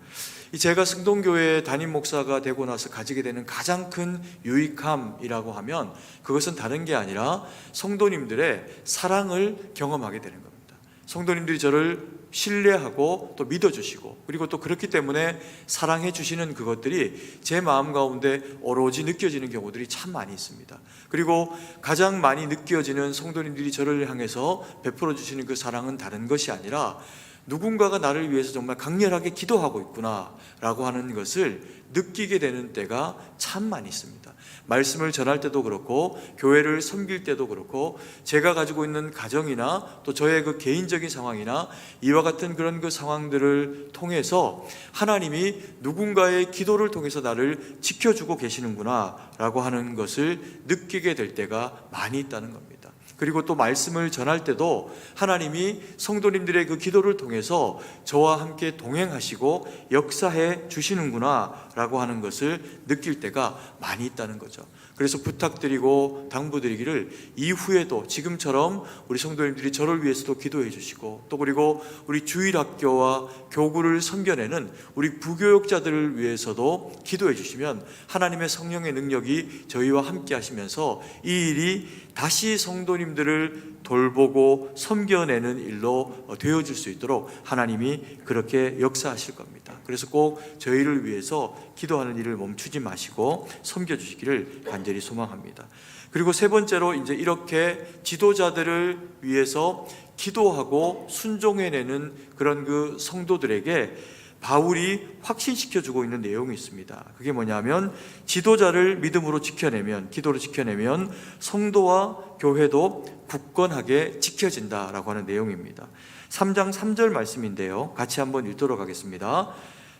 제가 승동교회 담임 목사가 되고 나서 가지게 되는 가장 큰 유익함이라고 하면 그것은 다른 게 아니라 성도님들의 사랑을 경험하게 되는 겁니다. 성도님들이 저를 신뢰하고 또 믿어주시고 그리고 또 그렇기 때문에 사랑해 주시는 그것들이 제 마음 가운데 오로지 느껴지는 경우들이 참 많이 있습니다. 그리고 가장 많이 느껴지는 성도님들이 저를 향해서 베풀어 주시는 그 사랑은 다른 것이 아니라 누군가가 나를 위해서 정말 강렬하게 기도하고 있구나라고 하는 것을 느끼게 되는 때가 참 많이 있습니다. 말씀을 전할 때도 그렇고 교회를 섬길 때도 그렇고 제가 가지고 있는 가정이나 또 저의 그 개인적인 상황이나 이와 같은 그런 그 상황들을 통해서 하나님이 누군가의 기도를 통해서 나를 지켜주고 계시는구나라고 하는 것을 느끼게 될 때가 많이 있다는 겁니다. 그리고 또 말씀을 전할 때도 하나님이 성도님들의 그 기도를 통해서 저와 함께 동행하시고 역사해 주시는구나 라고 하는 것을 느낄 때가 많이 있다는 거죠. 그래서 부탁드리고 당부드리기를 이후에도 지금처럼 우리 성도님들이 저를 위해서도 기도해 주시고 또 그리고 우리 주일학교와 교구를 섬겨내는 우리 부교육자들을 위해서도 기도해 주시면 하나님의 성령의 능력이 저희와 함께 하시면서 이 일이 다시 성도님들을 돌보고 섬겨내는 일로 되어질 수 있도록 하나님이 그렇게 역사하실 겁니다. 그래서 꼭 저희를 위해서 기도하는 일을 멈추지 마시고 섬겨주시기를 간절히 소망합니다. 그리고 세 번째로 이제 이렇게 지도자들을 위해서 기도하고 순종해내는 그런 그 성도들에게 바울이 확신시켜주고 있는 내용이 있습니다. 그게 뭐냐면 지도자를 믿음으로 지켜내면, 기도로 지켜내면 성도와 교회도 굳건하게 지켜진다라고 하는 내용입니다. 3장 3절 말씀인데요, 같이 한번 읽도록 하겠습니다.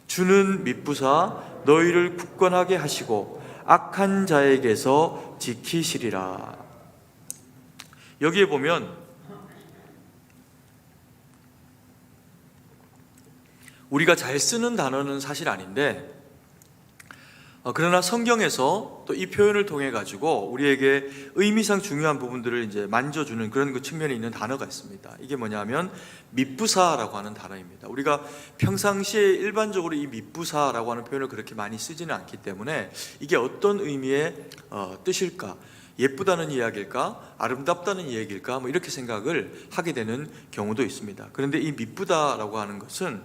주는 미쁘사 너희를 굳건하게 하시고 악한 자에게서 지키시리라. 여기에 보면 우리가 잘 쓰는 단어는 사실 아닌데 그러나 성경에서 또 이 표현을 통해 가지고 우리에게 의미상 중요한 부분들을 이제 만져주는 그런 그 측면에 있는 단어가 있습니다. 이게 뭐냐면 미쁘사라고 하는 단어입니다. 우리가 평상시에 일반적으로 이 미쁘사라고 하는 표현을 그렇게 많이 쓰지는 않기 때문에 이게 어떤 의미의 뜻일까? 예쁘다는 이야기일까? 아름답다는 이야기일까? 뭐 이렇게 생각을 하게 되는 경우도 있습니다. 그런데 이 미쁘다라고 하는 것은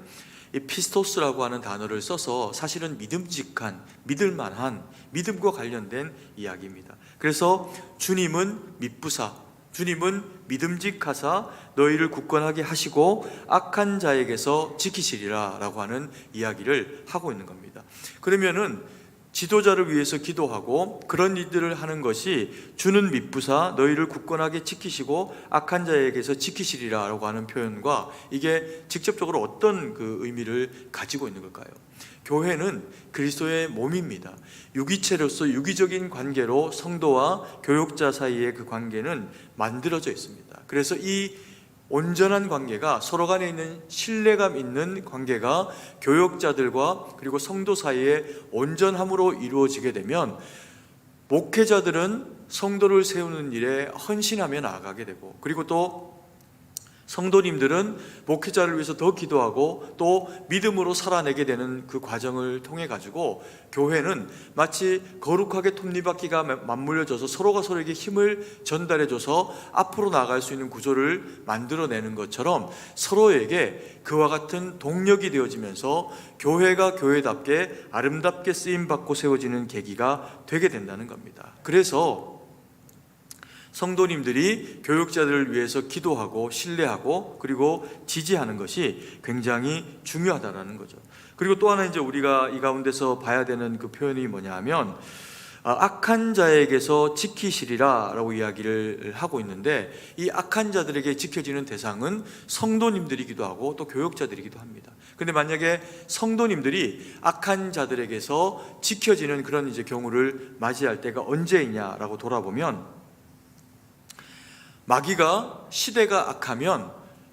이 피스토스라고 하는 단어를 써서 사실은 믿음직한, 믿을만한, 믿음과 관련된 이야기입니다. 그래서 주님은 미쁘사, 주님은 믿음직하사 너희를 굳건하게 하시고 악한 자에게서 지키시리라 라고 하는 이야기를 하고 있는 겁니다. 그러면은 지도자를 위해서 기도하고 그런 일들을 하는 것이 주는 미쁘사 너희를 굳건하게 지키시고 악한 자에게서 지키시리라 라고 하는 표현과 이게 직접적으로 어떤 그 의미를 가지고 있는 걸까요? 교회는 그리스도의 몸입니다. 유기체로서 유기적인 관계로 성도와 교육자 사이의 그 관계는 만들어져 있습니다. 그래서 이 온전한 관계가, 서로 간에 있는 신뢰감 있는 관계가 교역자들과 그리고 성도 사이에 온전함으로 이루어지게 되면 목회자들은 성도를 세우는 일에 헌신하며 나아가게 되고, 그리고 또 성도님들은 목회자를 위해서 더 기도하고 또 믿음으로 살아내게 되는 그 과정을 통해 가지고 교회는 마치 거룩하게 톱니바퀴가 맞물려져서 서로가 서로에게 힘을 전달해줘서 앞으로 나아갈 수 있는 구조를 만들어내는 것처럼 서로에게 그와 같은 동력이 되어지면서 교회가 교회답게 아름답게 쓰임받고 세워지는 계기가 되게 된다는 겁니다. 그래서 성도님들이 교역자들을 위해서 기도하고 신뢰하고 그리고 지지하는 것이 굉장히 중요하다는 거죠. 그리고 또 하나 이제 우리가 이 가운데서 봐야 되는 그 표현이 뭐냐 하면 악한 자에게서 지키시리라 라고 이야기를 하고 있는데, 이 악한 자들에게 지켜지는 대상은 성도님들이기도 하고 또 교역자들이기도 합니다. 근데 만약에 성도님들이 악한 자들에게서 지켜지는 그런 이제 경우를 맞이할 때가 언제이냐라고 돌아보면, 마귀가 시대가 악하면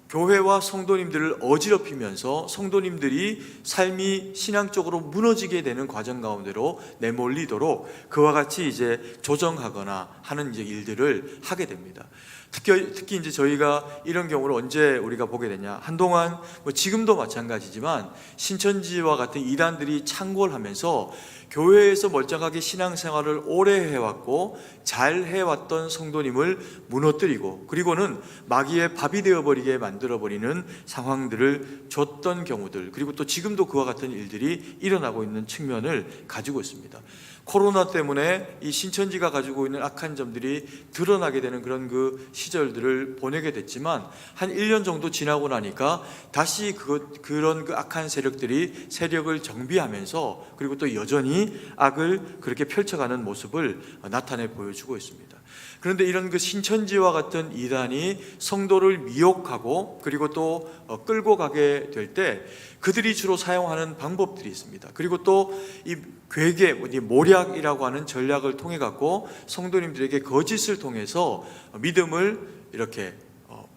교회와 성도님들을 어지럽히면서 성도님들이 삶이 신앙적으로 무너지게 되는 과정 가운데로 내몰리도록 그와 같이 이제 조정하거나 하는 이제 일들을 하게 됩니다. 특히 이제 저희가 이런 경우를 언제 우리가 보게 되냐, 한동안 지금도 마찬가지지만 신천지와 같은 이단들이 창궐하면서 교회에서 멀쩡하게 신앙생활을 오래 해왔고 잘 해왔던 성도님을 무너뜨리고, 그리고는 마귀의 밥이 되어버리게 만들어버리는 상황들을 줬던 경우들, 그리고 또 지금도 그와 같은 일들이 일어나고 있는 측면을 가지고 있습니다. 코로나 때문에 이 신천지가 가지고 있는 악한 점들이 드러나게 되는 그런 그 시절들을 보내게 됐지만, 한 1년 정도 지나고 나니까 다시 그런 그 악한 세력들이 세력을 정비하면서 그리고 또 여전히 악을 그렇게 펼쳐가는 모습을 나타내 보여주고 있습니다. 그런데 이런 그 신천지와 같은 이단이 성도를 미혹하고 그리고 또 끌고 가게 될 때 그들이 주로 사용하는 방법들이 있습니다. 그리고 또 이 괴계, 모략이라고 하는 전략을 통해 갖고 성도님들에게 거짓을 통해서 믿음을 이렇게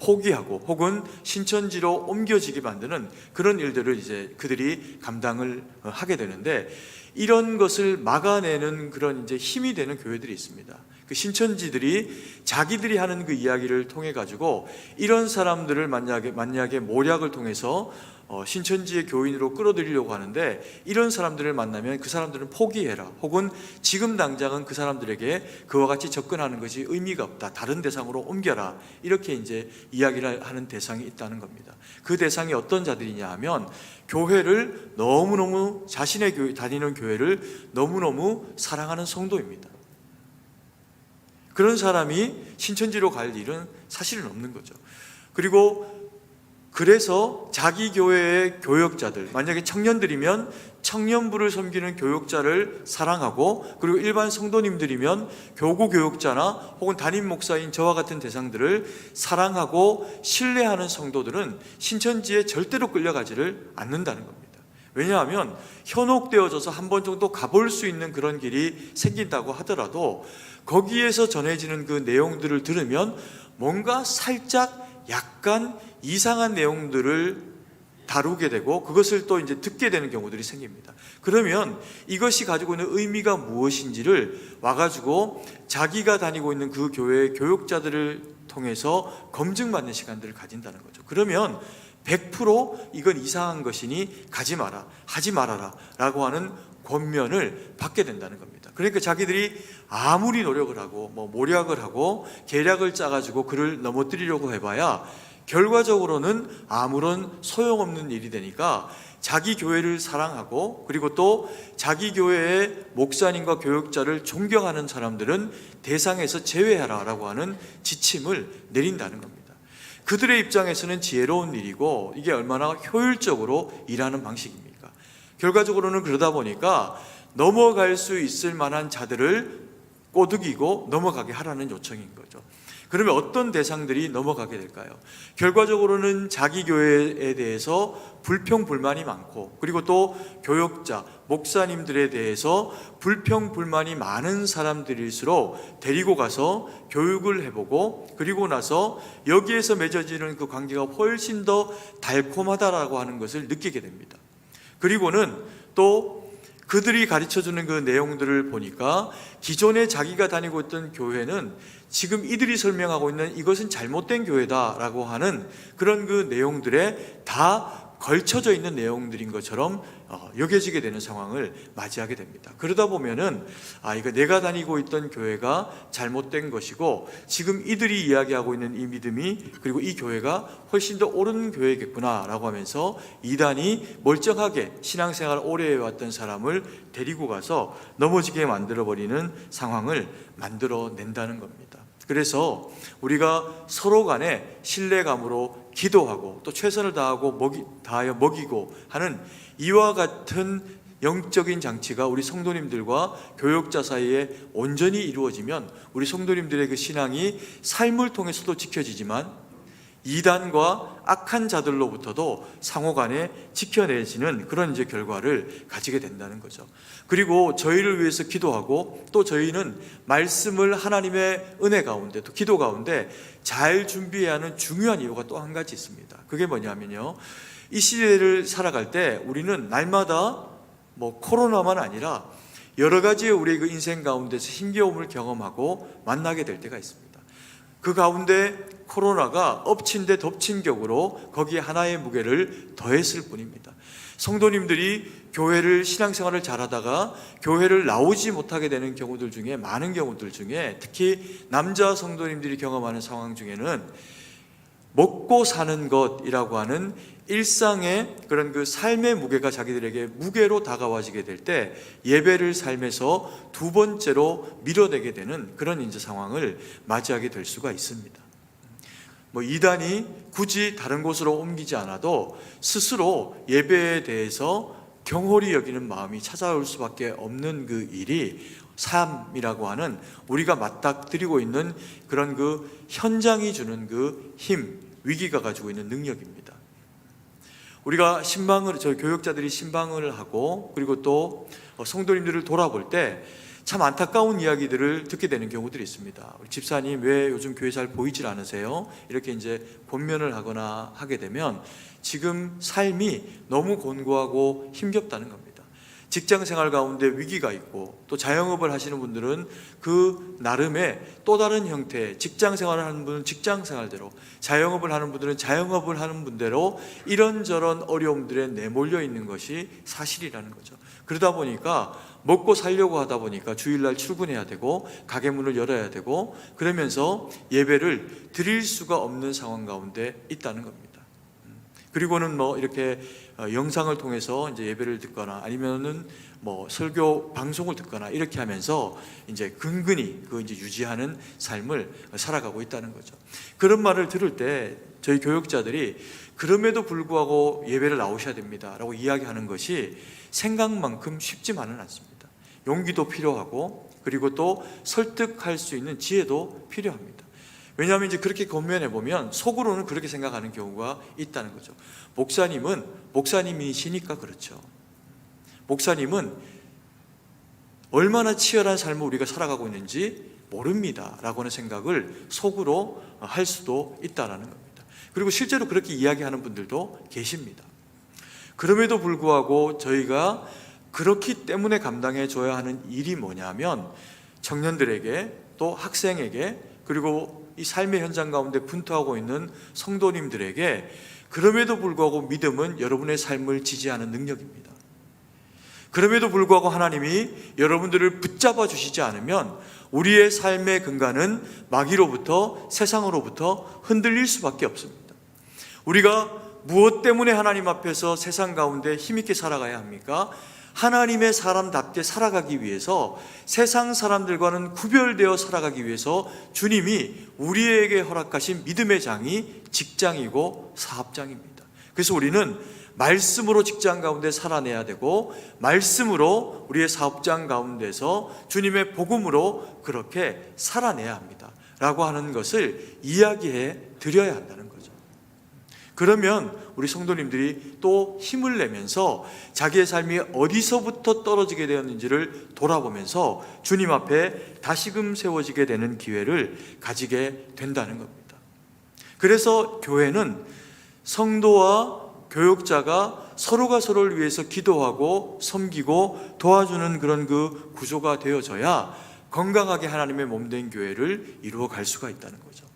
포기하고 혹은 신천지로 옮겨지게 만드는 그런 일들을 이제 그들이 감당을 하게 되는데, 이런 것을 막아내는 그런 이제 힘이 되는 교회들이 있습니다. 그 신천지들이 자기들이 하는 그 이야기를 통해 가지고 이런 사람들을 만약에 모략을 통해서 신천지의 교인으로 끌어들이려고 하는데, 이런 사람들을 만나면 그 사람들은 포기해라, 혹은 지금 당장은 그 사람들에게 그와 같이 접근하는 것이 의미가 없다, 다른 대상으로 옮겨라, 이렇게 이제 이야기를 하는 대상이 있다는 겁니다. 그 대상이 어떤 자들이냐 하면 교회를 너무너무, 자신의 다니는 교회를 너무너무 사랑하는 성도입니다. 그런 사람이 신천지로 갈 일은 사실은 없는 거죠. 그래서 자기 교회의 교역자들, 만약에 청년들이면 청년부를 섬기는 교역자를 사랑하고, 그리고 일반 성도님들이면 교구 교역자나 혹은 담임 목사인 저와 같은 대상들을 사랑하고 신뢰하는 성도들은 신천지에 절대로 끌려가지를 않는다는 겁니다. 왜냐하면 현혹되어져서 한 번 정도 가볼 수 있는 그런 길이 생긴다고 하더라도 거기에서 전해지는 그 내용들을 들으면 뭔가 살짝 약간 이상한 내용들을 다루게 되고 그것을 또 이제 듣게 되는 경우들이 생깁니다. 그러면 이것이 가지고 있는 의미가 무엇인지를 와가지고 자기가 다니고 있는 그 교회의 교육자들을 통해서 검증받는 시간들을 가진다는 거죠. 그러면 100% 이건 이상한 것이니 가지 마라, 하지 말아라 라고 하는 권면을 받게 된다는 겁니다. 그러니까 자기들이 아무리 노력을 하고 모략을 하고 계략을 짜가지고 그를 넘어뜨리려고 해봐야 결과적으로는 아무런 소용없는 일이 되니까 자기 교회를 사랑하고 그리고 또 자기 교회의 목사님과 교역자를 존경하는 사람들은 대상에서 제외하라라고 하는 지침을 내린다는 겁니다. 그들의 입장에서는 지혜로운 일이고 이게 얼마나 효율적으로 일하는 방식입니까? 결과적으로는 그러다 보니까 넘어갈 수 있을 만한 자들을 꼬드기고 넘어가게 하라는 요청인 거죠. 그러면 어떤 대상들이 넘어가게 될까요? 결과적으로는 자기 교회에 대해서 불평 불만이 많고, 그리고 또 교역자, 목사님들에 대해서 불평 불만이 많은 사람들일수록 데리고 가서 교육을 해보고, 그리고 나서 여기에서 맺어지는 그 관계가 훨씬 더 달콤하다라고 하는 것을 느끼게 됩니다. 그리고는 또 그들이 가르쳐주는 그 내용들을 보니까 기존에 자기가 다니고 있던 교회는 지금 이들이 설명하고 있는 이것은 잘못된 교회다라고 하는 그런 그 내용들에 다 걸쳐져 있는 내용들인 것처럼 여겨지게 되는 상황을 맞이하게 됩니다. 그러다 보면은 이거 내가 다니고 있던 교회가 잘못된 것이고 지금 이들이 이야기하고 있는 이 믿음이, 그리고 이 교회가 훨씬 더 옳은 교회겠구나라고 하면서 이단이 멀쩡하게 신앙생활을 오래 해왔던 사람을 데리고 가서 넘어지게 만들어버리는 상황을 만들어낸다는 겁니다. 그래서 우리가 서로 간에 신뢰감으로 기도하고 또 최선을 다하여 먹이고 하는 이와 같은 영적인 장치가 우리 성도님들과 교역자 사이에 온전히 이루어지면 우리 성도님들의 그 신앙이 삶을 통해서도 지켜지지만 이단과 악한 자들로부터도 상호간에 지켜내지는 그런 이제 결과를 가지게 된다는 거죠. 그리고 저희를 위해서 기도하고 또 저희는 말씀을 하나님의 은혜 가운데 또 기도 가운데 잘 준비해야 하는 중요한 이유가 또 한 가지 있습니다. 그게 뭐냐면요, 이 시대를 살아갈 때 우리는 날마다 코로나만 아니라 여러 가지의 우리의 그 인생 가운데서 힘겨움을 경험하고 만나게 될 때가 있습니다. 그 가운데 코로나가 엎친 데 덮친 격으로 거기에 하나의 무게를 더했을 뿐입니다. 성도님들이 교회를 신앙생활을 잘하다가 교회를 나오지 못하게 되는 경우들 중에, 많은 경우들 중에 특히 남자 성도님들이 경험하는 상황 중에는 먹고 사는 것이라고 하는 일상의 그런 그 삶의 무게가 자기들에게 무게로 다가와지게 될 때 예배를 삶에서 두 번째로 밀어내게 되는 그런 이제 상황을 맞이하게 될 수가 있습니다. 이단이 굳이 다른 곳으로 옮기지 않아도 스스로 예배에 대해서 경홀히 여기는 마음이 찾아올 수밖에 없는 그 일이 삶이라고 하는 우리가 맞닥뜨리고 있는 그런 그 현장이 주는 그 힘, 위기가 가지고 있는 능력입니다. 우리가 저희 교역자들이 신방을 하고 그리고 또 성도님들을 돌아볼 때 참 안타까운 이야기들을 듣게 되는 경우들이 있습니다. 우리 집사님 왜 요즘 교회 잘 보이질 않으세요? 이렇게 이제 권면을 하거나 하게 되면 지금 삶이 너무 곤고하고 힘겹다는 겁니다. 직장 생활 가운데 위기가 있고 또 자영업을 하시는 분들은 그 나름의 또 다른 형태의 직장 생활을 하는 분은 직장 생활대로, 자영업을 하는 분들은 자영업을 하는 분대로 이런저런 어려움들에 내몰려 있는 것이 사실이라는 거죠. 그러다 보니까 먹고 살려고 하다 보니까 주일날 출근해야 되고 가게 문을 열어야 되고 그러면서 예배를 드릴 수가 없는 상황 가운데 있다는 겁니다. 그리고는 이렇게 영상을 통해서 이제 예배를 듣거나 아니면은 설교 방송을 듣거나 이렇게 하면서 이제 근근히 이제 유지하는 삶을 살아가고 있다는 거죠. 그런 말을 들을 때 저희 교역자들이 그럼에도 불구하고 예배를 나오셔야 됩니다라고 이야기하는 것이 생각만큼 쉽지만은 않습니다. 용기도 필요하고 그리고 또 설득할 수 있는 지혜도 필요합니다. 왜냐하면 이제 그렇게 권면해 보면 속으로는 그렇게 생각하는 경우가 있다는 거죠. 목사님은 목사님이시니까 그렇죠. 목사님은 얼마나 치열한 삶을 우리가 살아가고 있는지 모릅니다 라고 하는 생각을 속으로 할 수도 있다는 겁니다. 그리고 실제로 그렇게 이야기하는 분들도 계십니다. 그럼에도 불구하고 저희가 그렇기 때문에 감당해 줘야 하는 일이 뭐냐면 청년들에게 또 학생에게 그리고 이 삶의 현장 가운데 분투하고 있는 성도님들에게 그럼에도 불구하고 믿음은 여러분의 삶을 지지하는 능력입니다. 그럼에도 불구하고 하나님이 여러분들을 붙잡아 주시지 않으면 우리의 삶의 근간은 마귀로부터 세상으로부터 흔들릴 수밖에 없습니다. 우리가 무엇 때문에 하나님 앞에서 세상 가운데 힘있게 살아가야 합니까? 하나님의 사람답게 살아가기 위해서 세상 사람들과는 구별되어 살아가기 위해서 주님이 우리에게 허락하신 믿음의 장이 직장이고 사업장입니다. 그래서 우리는 말씀으로 직장 가운데 살아내야 되고 말씀으로 우리의 사업장 가운데서 주님의 복음으로 그렇게 살아내야 합니다 라고 하는 것을 이야기해 드려야 한다는 거죠. 그러면 우리 성도님들이 또 힘을 내면서 자기의 삶이 어디서부터 떨어지게 되었는지를 돌아보면서 주님 앞에 다시금 세워지게 되는 기회를 가지게 된다는 겁니다. 그래서 교회는 성도와 교육자가 서로가 서로를 위해서 기도하고 섬기고 도와주는 그런 그 구조가 되어져야 건강하게 하나님의 몸된 교회를 이루어 갈 수가 있다는 거죠.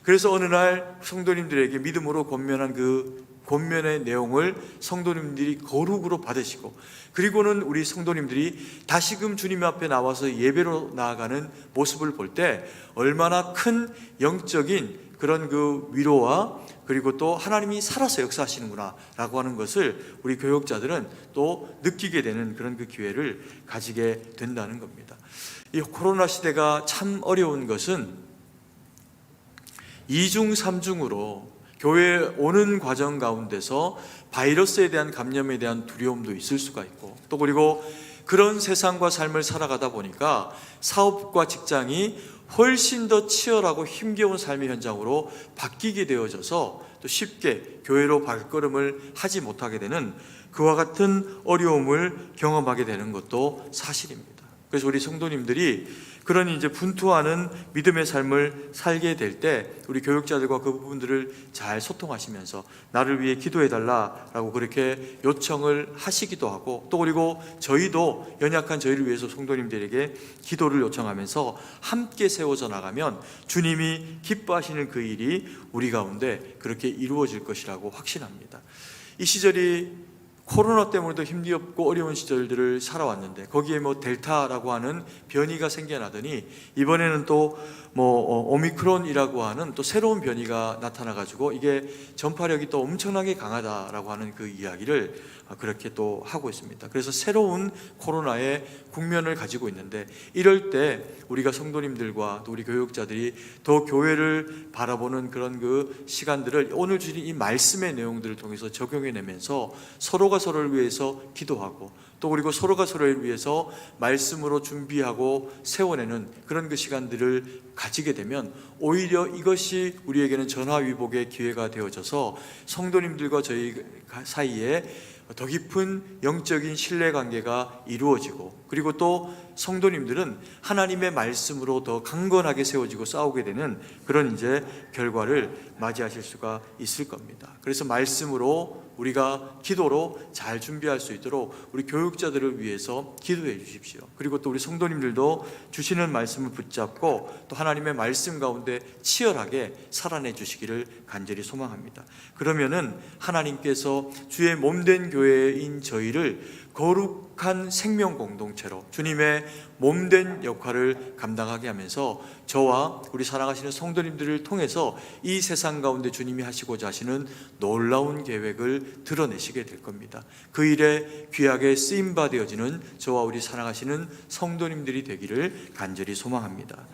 그래서 어느 날 성도님들에게 믿음으로 권면한 그 권면의 내용을 성도님들이 거룩으로 받으시고, 그리고는 우리 성도님들이 다시금 주님 앞에 나와서 예배로 나아가는 모습을 볼 때 얼마나 큰 영적인 그런 그 위로와 그리고 또 하나님이 살아서 역사하시는구나 라고 하는 것을 우리 교육자들은 또 느끼게 되는 그런 그 기회를 가지게 된다는 겁니다. 이 코로나 시대가 참 어려운 것은 2중 3중으로 교회에 오는 과정 가운데서 바이러스에 대한 감염에 대한 두려움도 있을 수가 있고, 또 그리고 그런 세상과 삶을 살아가다 보니까 사업과 직장이 훨씬 더 치열하고 힘겨운 삶의 현장으로 바뀌게 되어져서 또 쉽게 교회로 발걸음을 하지 못하게 되는 그와 같은 어려움을 경험하게 되는 것도 사실입니다. 그래서 우리 성도님들이 그런 이제 분투하는 믿음의 삶을 살게 될 때 우리 교육자들과 그 부분들을 잘 소통하시면서 나를 위해 기도해 달라라고 그렇게 요청을 하시기도 하고, 또 그리고 저희도 연약한 저희를 위해서 성도님들에게 기도를 요청하면서 함께 세워져 나가면 주님이 기뻐하시는 그 일이 우리 가운데 그렇게 이루어질 것이라고 확신합니다. 이 시절이 코로나 때문에도 힘겹고 어려운 시절들을 살아왔는데 거기에 뭐 델타라고 하는 변이가 생겨나더니 이번에는 또 오미크론이라고 하는 또 새로운 변이가 나타나가지고 이게 전파력이 또 엄청나게 강하다라고 하는 그 이야기를 그렇게 또 하고 있습니다. 그래서 새로운 코로나의 국면을 가지고 있는데, 이럴 때 우리가 성도님들과 또 우리 교육자들이 더 교회를 바라보는 그런 그 시간들을 오늘 주신 이 말씀의 내용들을 통해서 적용해내면서 서로가 서로를 위해서 기도하고, 또 그리고 서로가 서로를 위해서 말씀으로 준비하고 세워내는 그런 그 시간들을 가지게 되면 오히려 이것이 우리에게는 전화위복의 기회가 되어져서 성도님들과 저희 사이에 더 깊은 영적인 신뢰관계가 이루어지고, 그리고 또 성도님들은 하나님의 말씀으로 더 강건하게 세워지고 싸우게 되는 그런 이제 결과를 맞이하실 수가 있을 겁니다. 그래서 말씀으로 우리가 기도로 잘 준비할 수 있도록 우리 교육자들을 위해서 기도해 주십시오. 그리고 또 우리 성도님들도 주시는 말씀을 붙잡고 또 하나님의 말씀 가운데 치열하게 살아내 주시기를 간절히 소망합니다. 그러면은 하나님께서 주의 몸된 교회인 저희를 거룩한 생명 공동체로 주님의 몸된 역할을 감당하게 하면서 저와 우리 사랑하시는 성도님들을 통해서 이 세상 가운데 주님이 하시고자 하시는 놀라운 계획을 드러내시게 될 겁니다. 그 일에 귀하게 쓰임받아지는 저와 우리 사랑하시는 성도님들이 되기를 간절히 소망합니다.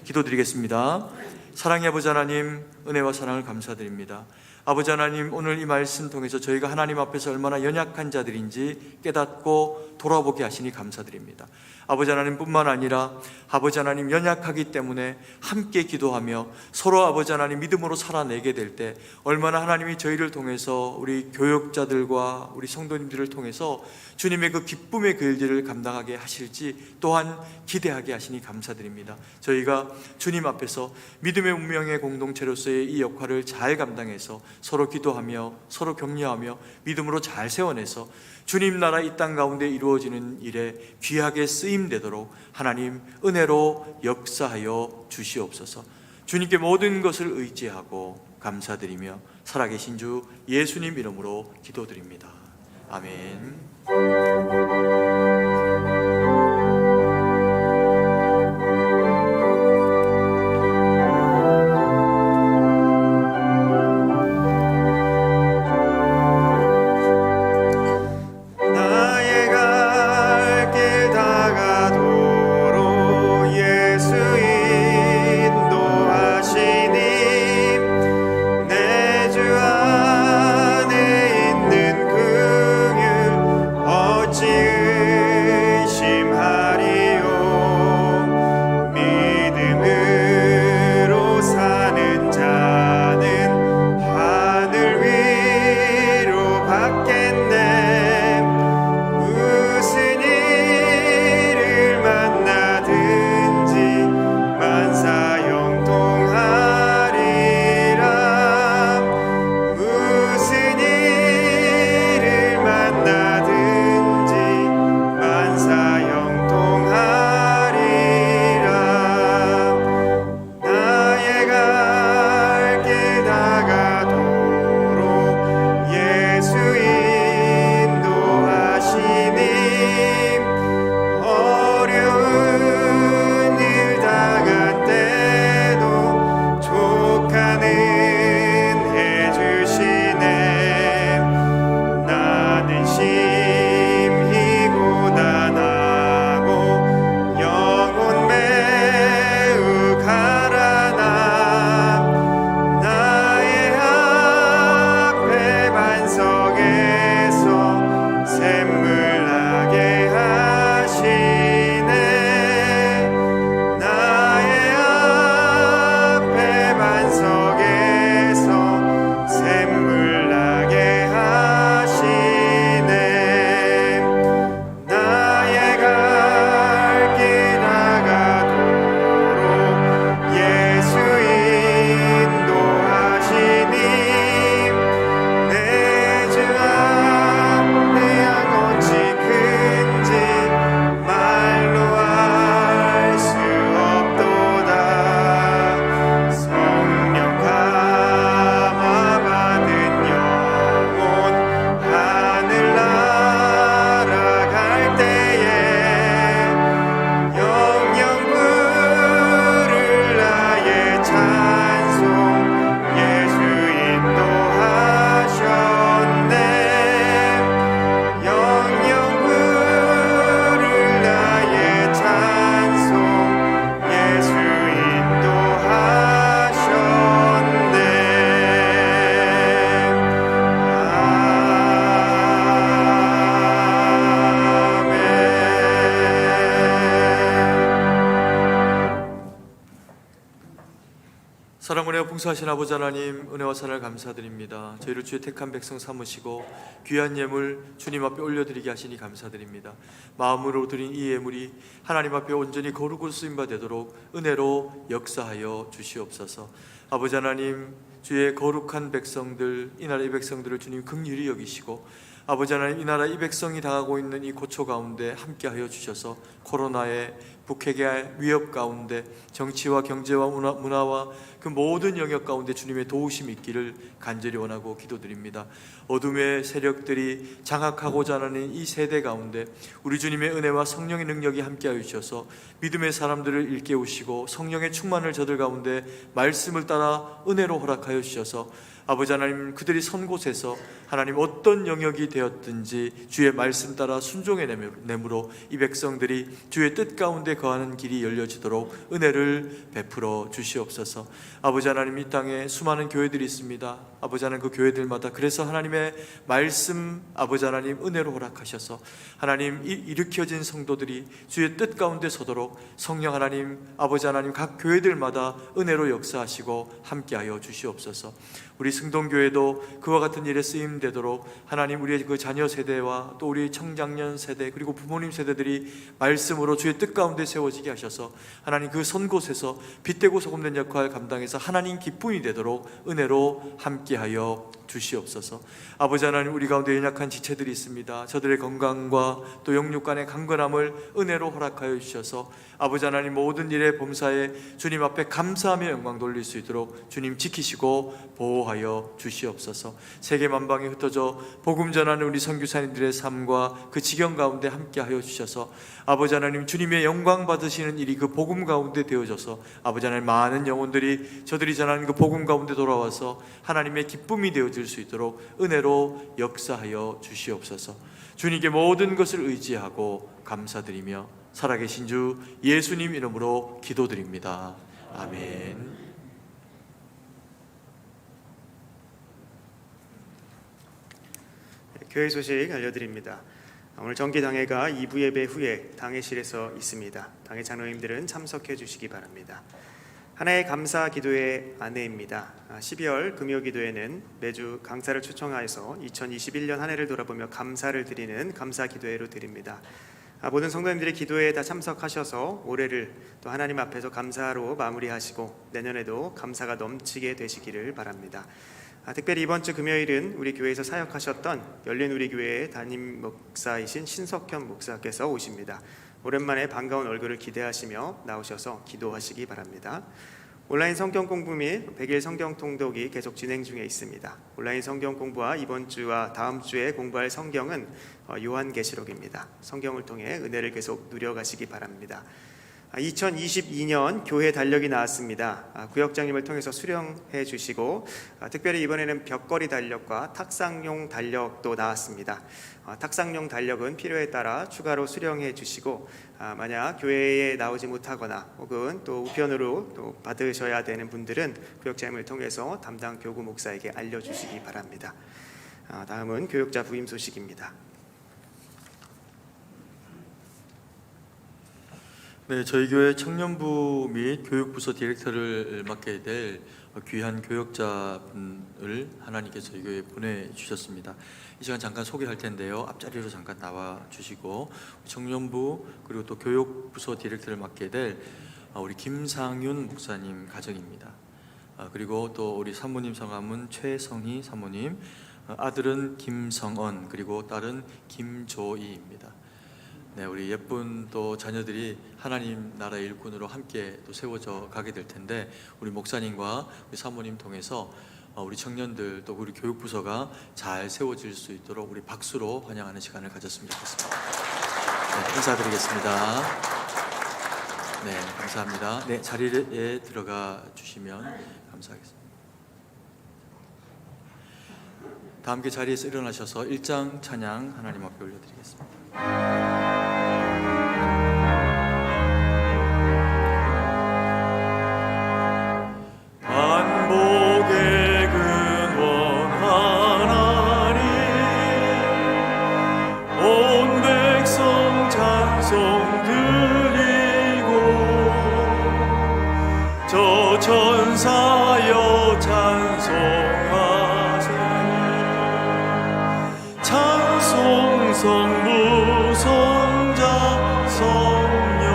기도드리겠습니다. 사랑의 아버지 하나님, 은혜와 사랑을 감사드립니다. 아버지 하나님, 오늘 이 말씀 통해서 저희가 하나님 앞에서 얼마나 연약한 자들인지 깨닫고 돌아보게 하시니 감사드립니다. 아버지 하나님 뿐만 아니라 아버지 하나님 연약하기 때문에 함께 기도하며 서로 아버지 하나님 믿음으로 살아내게 될 때 얼마나 하나님이 저희를 통해서 우리 교육자들과 우리 성도님들을 통해서 주님의 그 기쁨의 그 일들을 감당하게 하실지 또한 기대하게 하시니 감사드립니다. 저희가 주님 앞에서 믿음의 운명의 공동체로서의 이 역할을 잘 감당해서 서로 기도하며 서로 격려하며 믿음으로 잘 세워내서 주님 나라 이 땅 가운데 이루어지는 일에 귀하게 쓰임되도록 하나님 은혜로 역사하여 주시옵소서. 주님께 모든 것을 의지하고 감사드리며 살아계신 주 예수님 이름으로 기도드립니다. 아멘. 주 안에 있는 긍휼 어찌 풍성하신 아버지 하나님, 은혜와 사랑을 감사드립니다. 저희를 주의 택한 백성 삼으시고 귀한 예물 주님 앞에 올려드리게 하시니 감사드립니다. 마음으로 드린 이 예물이 하나님 앞에 온전히 거룩으로 쓰임바 되도록 은혜로 역사하여 주시옵소서. 아버지 하나님, 주의 거룩한 백성들, 이 나라의 백성들을 주님 긍휼히 여기시고 아버지 하나님, 이 나라 이 백성이 당하고 있는 이 고초 가운데 함께하여 주셔서 코로나의 북핵의 위협 가운데 정치와 경제와 문화와 그 모든 영역 가운데 주님의 도우심이 있기를 간절히 원하고 기도드립니다. 어둠의 세력들이 장악하고자 하는 이 세대 가운데 우리 주님의 은혜와 성령의 능력이 함께하여 주셔서 믿음의 사람들을 일깨우시고 성령의 충만을 저들 가운데 말씀을 따라 은혜로 허락하여 주셔서 아버지 하나님, 그들이 선 곳에서 하나님 어떤 영역이 되었든지 주의 말씀 따라 순종의 내므로 이 백성들이 주의 뜻 가운데 거하는 길이 열려지도록 은혜를 베풀어 주시옵소서. 아버지 하나님, 이 땅에 수많은 교회들이 있습니다. 아버지 하나님, 그 교회들마다 그래서 하나님의 말씀 아버지 하나님 은혜로 허락하셔서 하나님 일으켜진 성도들이 주의 뜻 가운데 서도록 성령 하나님 아버지 하나님 각 교회들마다 은혜로 역사하시고 함께하여 주시옵소서. 우리 승동교회도 그와 같은 일에 쓰임되도록 하나님 우리의 그 자녀 세대와 또 우리 청장년 세대 그리고 부모님 세대들이 말씀으로 주의 뜻 가운데 세워지게 하셔서 하나님 그 선 곳에서 빛되고 소금된 역할 감당해서 하나님 기쁨이 되도록 은혜로 함께하여 주시옵소서. 아버지 하나님, 우리 가운데 연약한 지체들이 있습니다. 저들의 건강과 또 영육 간의 강건함을 은혜로 허락하여 주셔서 아버지 하나님 모든 일에 범사에 주님 앞에 감사하며 영광 돌릴 수 있도록 주님 지키시고 보호하여 주시옵소서. 세계 만방에 흩어져 복음 전하는 우리 선교사님들의 삶과 그 지경 가운데 함께하여 주셔서 아버지 하나님 주님의 영광 받으시는 일이 그 복음 가운데 되어져서 아버지 하나님 많은 영혼들이 저들이 전하는 그 복음 가운데 돌아와서 하나님의 기쁨이 되어질 수 있도록 은혜로 역사하여 주시옵소서. 주님께 모든 것을 의지하고 감사드리며 살아계신 주 예수님 이름으로 기도드립니다. 아멘. 교회 소식 알려드립니다. 오늘 정기당회가 2부 예배 후에 당회실에서 있습니다. 당회 장로님들은 참석해 주시기 바랍니다. 하나의 감사 기도의 안내입니다. 12월 금요 기도회는 매주 강사를 초청하여서 2021년 한 해를 돌아보며 감사를 드리는 감사 기도회로 드립니다. 모든 성도님들이 기도회에 다 참석하셔서 올해를 또 하나님 앞에서 감사로 마무리하시고 내년에도 감사가 넘치게 되시기를 바랍니다. 특별히 이번 주 금요일은 우리 교회에서 사역하셨던 열린우리교회의 담임 목사이신 신석현 목사께서 오십니다. 오랜만에 반가운 얼굴을 기대하시며 나오셔서 기도하시기 바랍니다. 온라인 성경 공부 및 100일 성경 통독이 계속 진행 중에 있습니다. 온라인 성경 공부와 이번 주와 다음 주에 공부할 성경은 요한계시록입니다. 성경을 통해 은혜를 계속 누려가시기 바랍니다. 2022년 교회 달력이 나왔습니다. 구역장님을 통해서 수령해 주시고 특별히 이번에는 벽걸이 달력과 탁상용 달력도 나왔습니다. 탁상용 달력은 필요에 따라 추가로 수령해 주시고 만약 교회에 나오지 못하거나 혹은 또 우편으로 또 받으셔야 되는 분들은 구역장님을 통해서 담당 교구 목사에게 알려주시기 바랍니다. 다음은 교역자 부임 소식입니다. 네, 저희 교회 청년부 및 교육부서 디렉터를 맡게 될 귀한 교역자분을 하나님께서 저희 교회에 보내주셨습니다. 이 시간 잠깐 소개할 텐데요. 앞자리로 잠깐 나와 주시고 청년부 그리고 또 교육부서 디렉터를 맡게 될 우리 김상윤 목사님 가정입니다. 그리고 또 우리 사모님 성함은 최성희 사모님, 아들은 김성언 그리고 딸은 김조이입니다. 네, 우리 예쁜 또 자녀들이 하나님 나라의 일꾼으로 함께 또 세워져 가게 될 텐데 우리 목사님과 우리 사모님 통해서 우리 청년들 또 우리 교육부서가 잘 세워질 수 있도록 우리 박수로 환영하는 시간을 가졌으면 좋겠습니다. 네, 인사드리겠습니다. 네, 감사합니다. 네, 자리에 들어가 주시면 감사하겠습니다. 다 함께 자리에서 일어나셔서 1장 찬양 하나님 앞에 올려드리겠습니다. 반복의 근원 하나님 온 백성 찬송 드리고 저 천사여 찬송하세. 찬송 성부 성자 성령.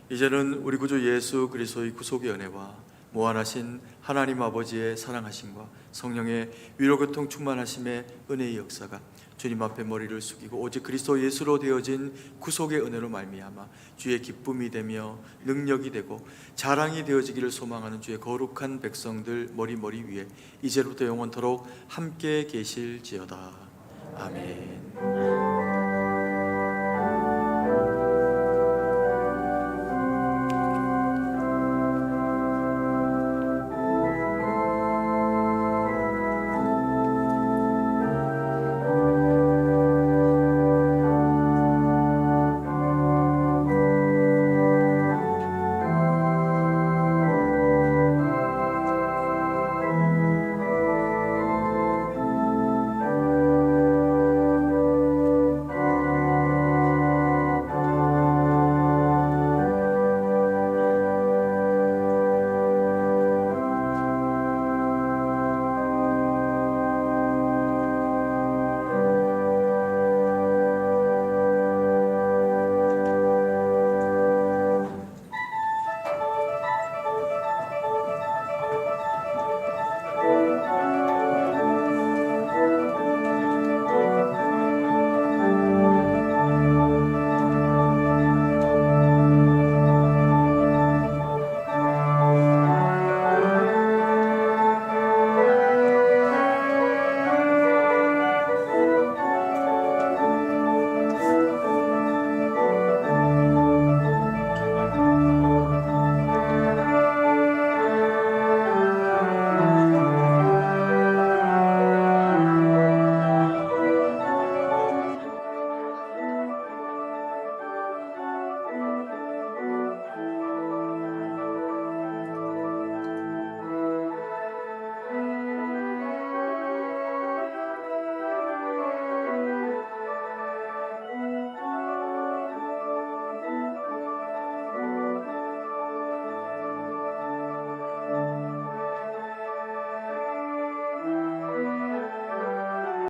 이제는 우리 구주 예수 그리스도의 구속의 은혜와 무한하신 하나님 아버지의 사랑하심과 성령의 위로교통 충만하심의 은혜의 역사가 주님 앞에 머리를 숙이고 오직 그리스도 예수로 되어진 구속의 은혜로 말미암아 주의 기쁨이 되며 능력이 되고 자랑이 되어지기를 소망하는 주의 거룩한 백성들 머리 위에 이제부터 영원토록 함께 계실지어다. 아멘.